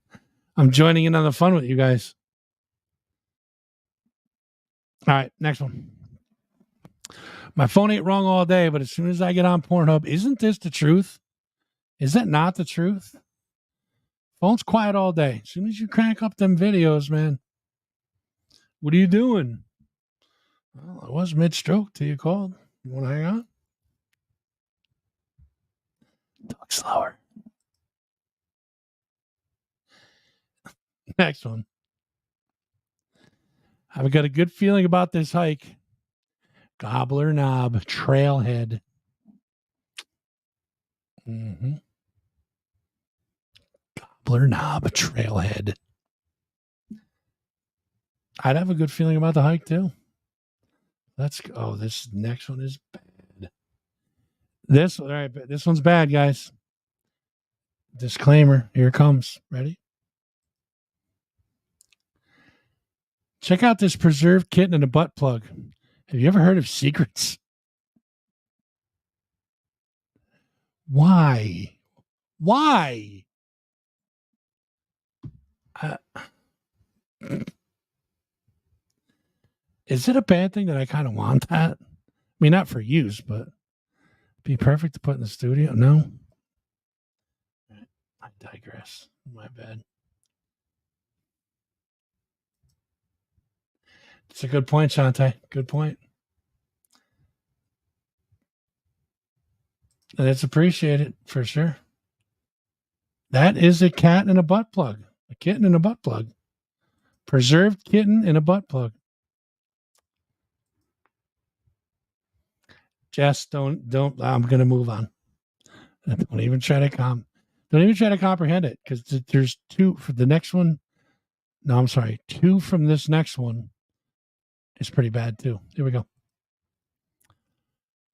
Speaker 1: I'm joining in on the fun with you guys. All right, next one. My phone ain't wrong all day, but as soon as I get on Pornhub, isn't this the truth? Is that not the truth? Phone's quiet all day. As soon as you crank up them videos, man. What are you doing? Well, I was mid-stroke till you called. You want to hang on? Talk slower. Next one. I've got a good feeling about this hike. Gobbler Knob Trailhead. Mm-hmm. Gobbler Knob Trailhead. I'd have a good feeling about the hike too. This next one is bad. All right, this one's bad, guys. Disclaimer, here it comes. Ready? Check out this preserved kitten in a butt plug. Have you ever heard of secrets? Why? Is it a bad thing that I kind of want that? I mean, not for use, but be perfect to put in the studio? No? I digress. My bad. It's a good point, Shantae. Good point. And it's appreciated for sure. That is a cat in a butt plug. A kitten in a butt plug. Preserved kitten in a butt plug. Jess, don't. I'm going to move on. Don't even try to comprehend it, because there's two for the next one. No, I'm sorry. Two from this next one is pretty bad too. Here we go.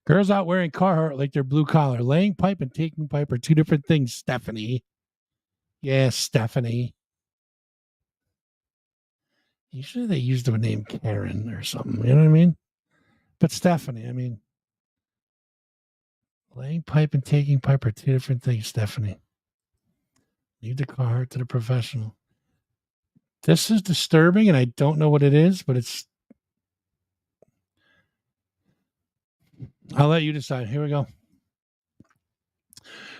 Speaker 1: Girls out wearing Carhartt like they're blue collar. Laying pipe and taking pipe are two different things, Stephanie. Yes, Stephanie. Usually they use the name Karen or something. You know what I mean? But Stephanie, I mean, laying pipe and taking pipe are two different things, Stephanie. Leave the Carhartt to the professional. This is disturbing, and I don't know what it is, but it's... I'll let you decide. Here we go.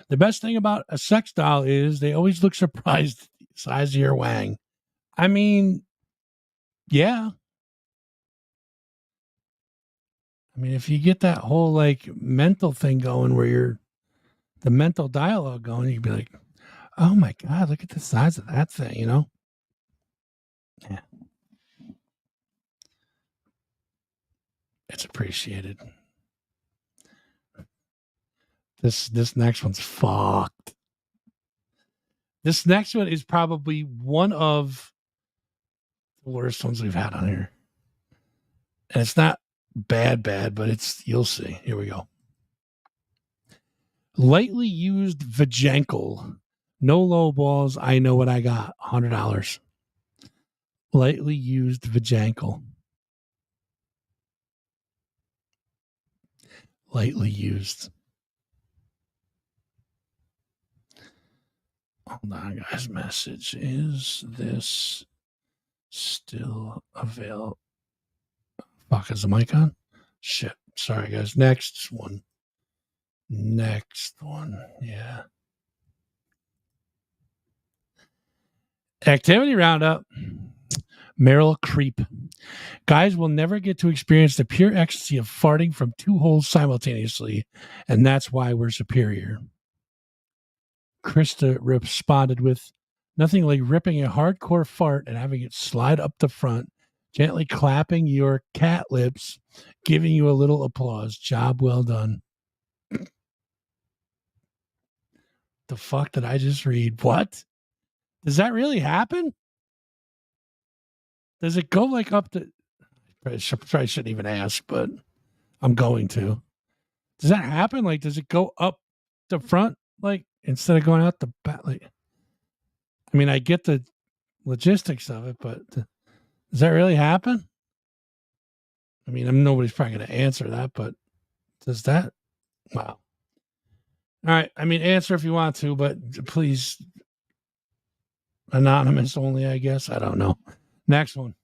Speaker 1: The best thing about a sex doll is they always look surprised at the size of your wang. I mean, yeah. I mean, if you get that whole like mental thing going where you're the mental dialogue going, you'd be like, oh my God, look at the size of that thing, you know? Yeah. It's appreciated. This next one's fucked. This next one is probably one of the worst ones we've had on here. And it's not bad, but you'll see. Here we go. Lightly used vajankle. No low balls. I know what I got. $100. Lightly used vajankle. Lightly used. Hold on, guys. Message. Is this still available? Fuck, is the mic on? Shit. Sorry, guys. Next one. Yeah. Activity roundup. Meryl Creep. Guys will never get to experience the pure ecstasy of farting from two holes simultaneously, and that's why we're superior. Krista responded with, nothing like ripping a hardcore fart and having it slide up the front, gently clapping your cat lips, giving you a little applause. Job well done. The fuck did I just read? What? Does that really happen? Does it go like up to... I probably shouldn't even ask, but I'm going to. Does that happen? Like, does it go up the front, like, instead of going out the back? Like, I mean, I get the logistics of it, but does that really happen? I mean, nobody's probably going to answer that, but does that? Wow. All right. I mean, answer if you want to, but please, anonymous only, I guess. I don't know. Next one.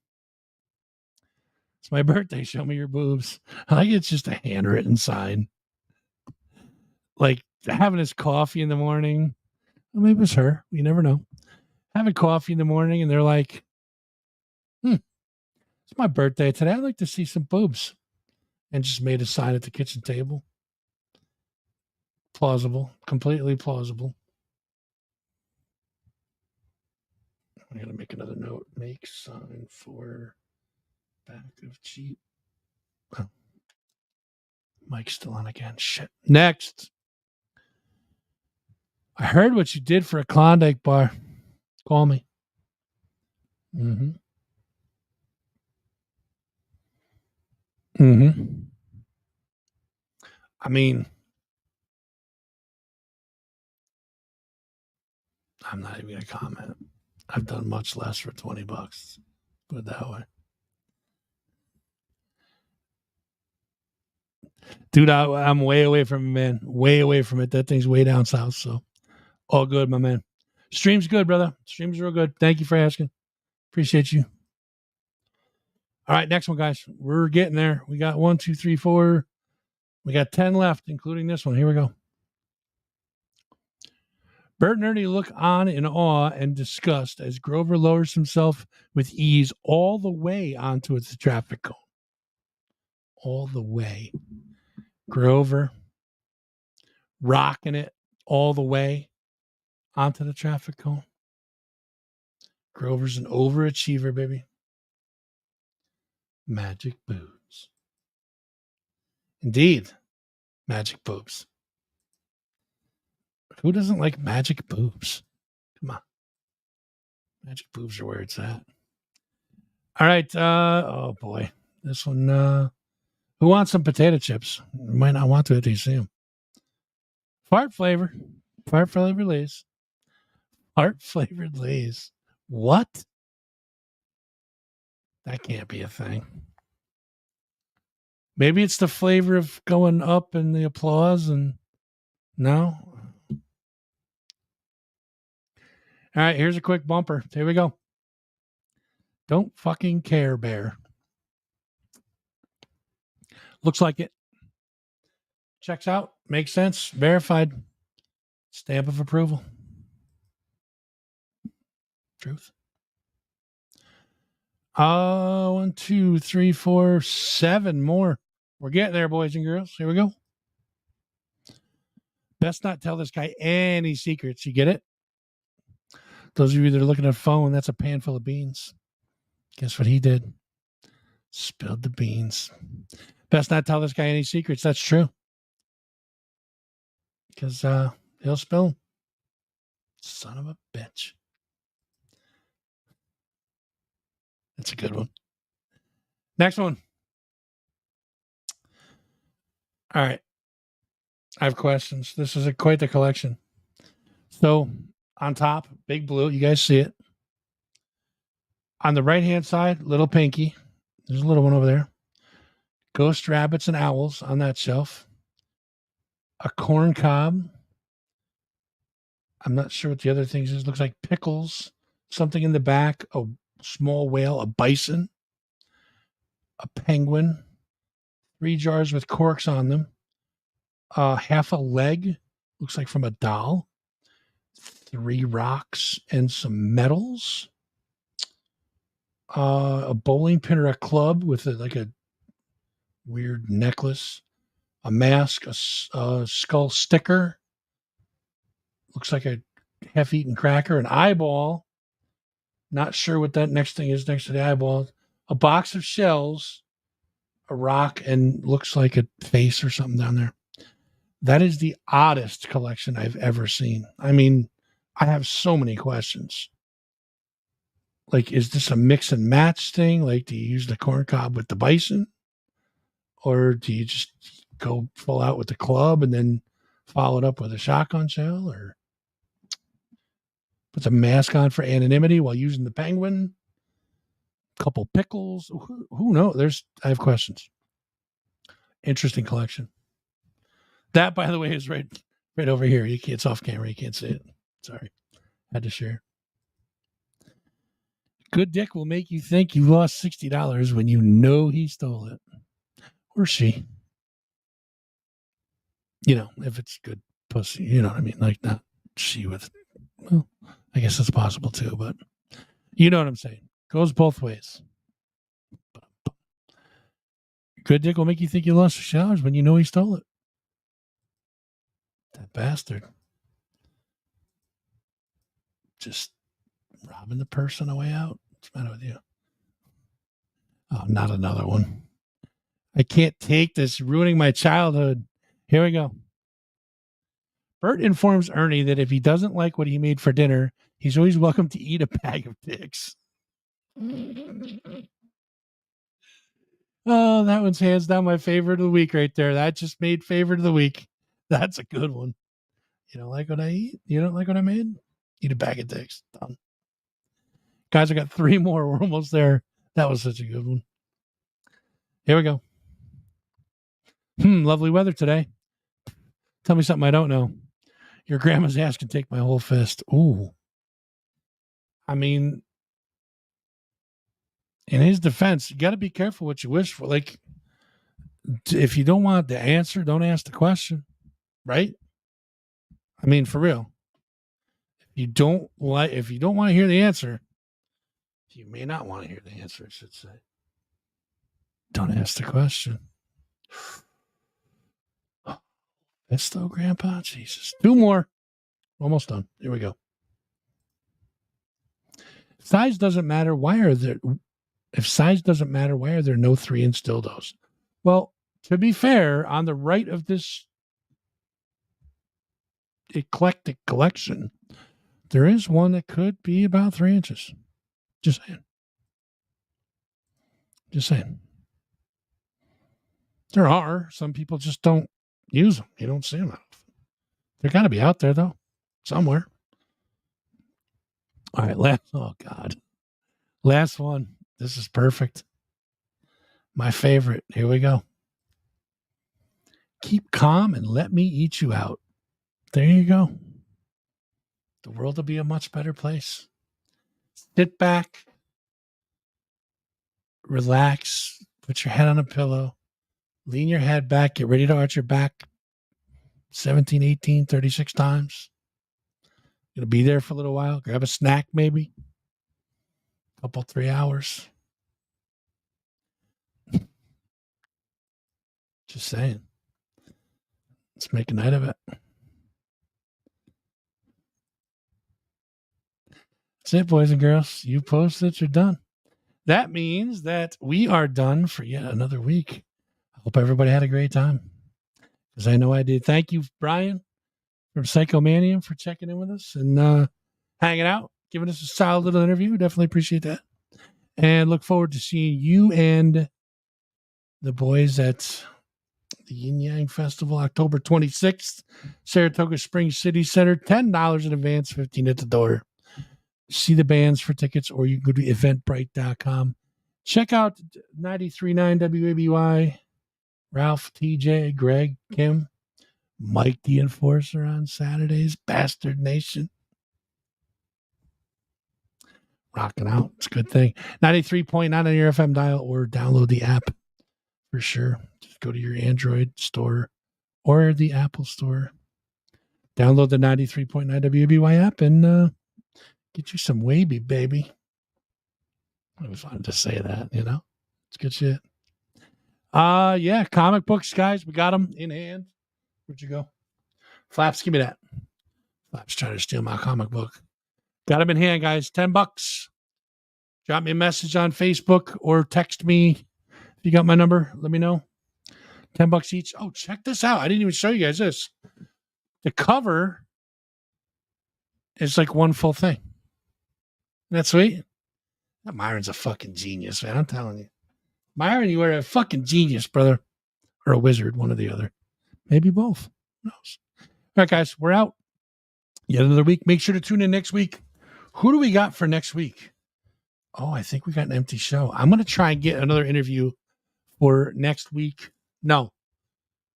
Speaker 1: It's my birthday. Show me your boobs. I like it's just a handwritten sign. Like having his coffee in the morning. Well, maybe it's her. You never know. Having coffee in the morning and they're like, it's my birthday today. I'd like to see some boobs. And just made a sign at the kitchen table. Plausible. Completely plausible. I'm going to make another note. Make sign for back of Jeep. Oh. Mike's still on again. Shit. Next. I heard what you did for a Klondike bar. Call me. Mm-hmm. I mean, I'm not even going to comment. I've done much less for $20. Put it that way. Dude, I'm way away from it, man. Way away from it. That thing's way down south, so all good, my man. Stream's good, brother. Stream's real good. Thank you for asking. Appreciate you. All right, next one, guys. We're getting there. We got 1, 2, 3, 4. We got 10 left, including this one. Here we go. Bert and Ernie look on in awe and disgust as Grover lowers himself with ease all the way onto the traffic cone. All the way. Grover rocking it all the way onto the traffic cone. Grover's an overachiever, baby. Magic boobs. Indeed. Magic boobs. Who doesn't like magic boobs? Come on. Magic boobs are where it's at. All right. Oh, boy. This one. Who wants some potato chips? You might not want to until you see them. Fart flavor. Fart flavored Lay's. Fart flavored Lay's. What? That can't be a thing. Maybe it's the flavor of going up and the applause and no. All right, here's a quick bumper. Here we go. Don't fucking care, Bear. Looks like it. Checks out. Makes sense. Verified. Stamp of approval. Truth. 1, 2, 3, 4, 7 more. We're getting there, boys and girls. Here we go. Best not tell this guy any secrets. You get it? Those of you that are looking at a phone, that's a pan full of beans. Guess what he did? Spilled the beans. Best not tell this guy any secrets. That's true. Because he'll spill them. Son of a bitch. That's a good one. Next one. All right. I have questions. This is quite the collection. So on top, Big Blue. You guys see it. On the right-hand side, Little Pinky. There's a little one over there. Ghost rabbits and owls on that shelf. A corn cob. I'm not sure what the other things is. Looks like pickles. Something in the back. A small whale. A bison. A penguin. 3 jars with corks on them. Half a leg. Looks like from a doll. 3 rocks and some medals. A bowling pin or a club with a weird necklace. A mask. A skull sticker. Looks like a half-eaten cracker. An eyeball. Not sure what that next thing is next to the eyeball. A box of shells. A rock, and looks like a face or something down there. That is the oddest collection I've ever seen. I mean, I have so many questions. Like, is this a mix and match thing? Like, do you use the corn cob with the bison? Or do you just go full out with the club and then follow it up with a shotgun shell? Or puts a mask on for anonymity while using the penguin? Couple pickles. Who knows? I have questions. Interesting collection. That, by the way, is right over here. It's off camera. You can't see it. Sorry. Had to share. Good dick will make you think you lost $60 when you know he stole it. Or she. You know, if it's good pussy. You know what I mean? Like, not she with... Well, I guess it's possible too, but you know what I'm saying. Goes both ways. Good dick will make you think you lost $60 when you know he stole it. That bastard. Just robbing the purse on the way out. What's the matter with you? Oh, not another one. I can't take this. Ruining my childhood. Here we go. Bert informs Ernie that if he doesn't like what he made for dinner, he's always welcome to eat a bag of dicks. Oh, that one's hands down my favorite of the week right there. That just made favorite of the week. That's a good one. You don't like what I eat? You don't like what I made? Eat a bag of dicks. Done. Guys, I got 3 more. We're almost there. That was such a good one. Here we go. Lovely weather today. Tell me something I don't know. Your grandma's ass can take my whole fist. Ooh. I mean, in his defense, you got to be careful what you wish for. Like, if you don't want the answer, don't ask the question, right? I mean, for real. If you don't want to hear the answer, you may not want to hear the answer, I should say. Don't ask the question. That's though, Grandpa. Jesus. 2 more. Almost done. Here we go. Size doesn't matter. If size doesn't matter, why are there no 3-inch dildos? Well, to be fair, on the right of this eclectic collection, there is one that could be about 3 inches. Just saying. Just saying. There are. Some people just don't use them. You don't see them often. They're got to be out there, though, somewhere. All right, oh, God. Last one. This is perfect. My favorite. Here we go. Keep calm and let me eat you out. There you go. The world will be a much better place. Sit back, relax, put your head on a pillow, lean your head back, get ready to arch your back 17, 18, 36 times. You're going to be there for a little while. Grab a snack maybe. Couple, 3 hours. Just saying. Let's make a night of it. That's it, boys and girls. You post it, you're done. That means that we are done for yet another week. I hope everybody had a great time, because I know I did. Thank you, Brian, from PSYCHOMANTEUM, for checking in with us and hanging out, giving us a solid little interview. Definitely appreciate that. And look forward to seeing you and the boys at the Yin Yang Festival, October 26th, Saratoga Springs City Center. $10 in advance, $15 at the door. See the bands for tickets, or you can go to eventbrite.com. Check out 93.9 WABY, Ralph, TJ, Greg, Kim, Mike the Enforcer on Saturdays, Bastard Nation. Rocking out. It's a good thing. 93.9 on your FM dial, or download the app for sure. Just go to your Android store or the Apple store. Download the 93.9 WABY app and get you some wavy, baby. I always wanted to say that, you know? It's good shit. Yeah, comic books, guys. We got them in hand. Where'd you go? Flaps, give me that. Flaps trying to steal my comic book. Got them in hand, guys. $10. Drop me a message on Facebook or text me. If you got my number, let me know. $10 each. Oh, check this out. I didn't even show you guys this. The cover is like one full thing. That's sweet. That Myron's a fucking genius, man. I'm telling you. Myron, you are a fucking genius, brother. Or a wizard, one or the other. Maybe both. Who knows? All right, guys, we're out. Yet another week. Make sure to tune in next week. Who do we got for next week? Oh, I think we got an empty show. I'm going to try and get another interview for next week. No,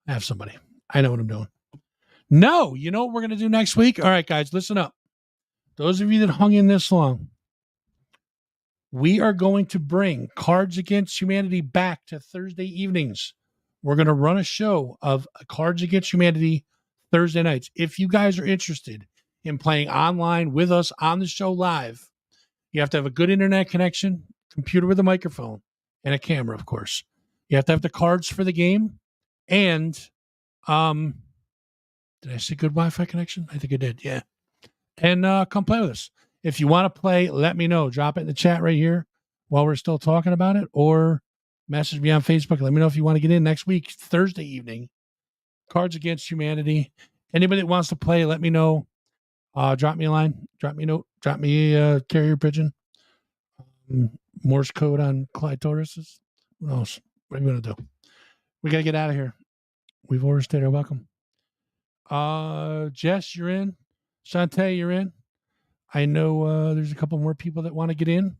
Speaker 1: I have somebody. I know what I'm doing. No, you know what we're going to do next week? All right, guys, listen up. Those of you that hung in this long, we are going to bring Cards Against Humanity back to Thursday evenings. We're going to run a show of Cards Against Humanity Thursday nights. If you guys are interested in playing online with us on the show live, you have to have a good internet connection, computer with a microphone, and a camera, of course. You have to have the cards for the game. And, did I say good Wi-Fi connection? I think I did, yeah. And come play with us. If you want to play, let me know. Drop it in the chat right here while we're still talking about it, or message me on Facebook. Let me know if you want to get in next week, Thursday evening. Cards Against Humanity. Anybody that wants to play, let me know. Drop me a line. Drop me a note. Drop me a carrier pigeon. Morse code on clitorises. Who knows? What are we going to do? We got to get out of here. We've overstayed our welcome. Jess, you're in. Shantae, you're in. I know there's a couple more people that want to get in.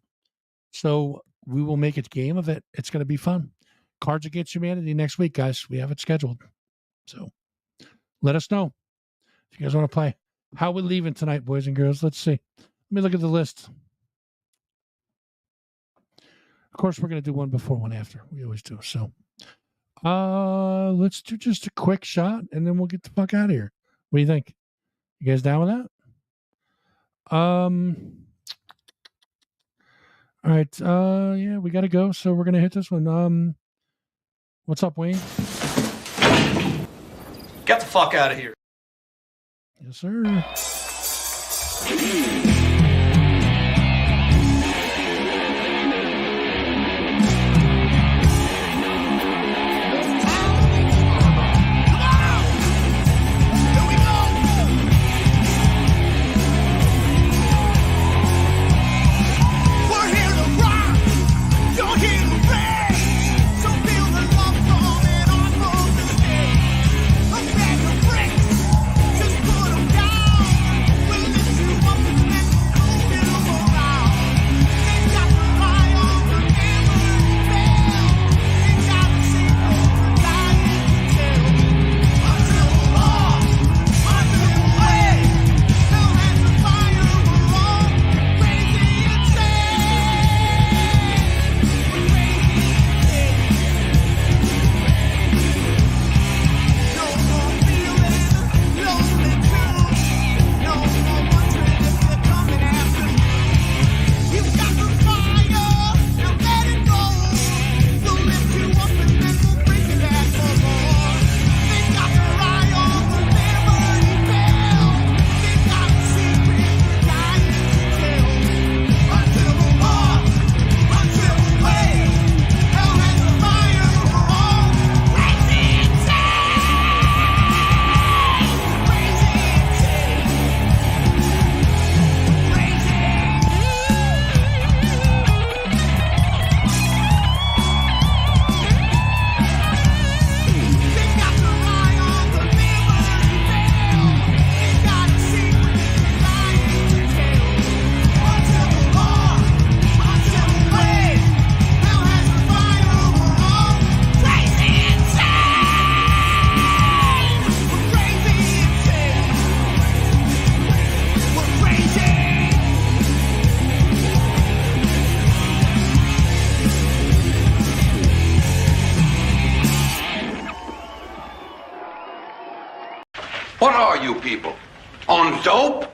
Speaker 1: So we will make it a game of it. It's going to be fun. Cards Against Humanity next week, guys. We have it scheduled. So let us know if you guys want to play. How are we leaving tonight, boys and girls? Let's see. Let me look at the list. Of course, we're going to do one before, one after. We always do. So let's do just a quick shot, and then we'll get the fuck out of here. What do you think? You guys down with that? All right. Yeah, we got to go. So we're going to hit this one. What's up, Wayne?
Speaker 3: Get the fuck out of here.
Speaker 1: Yes, sir.
Speaker 4: What are you people? On dope?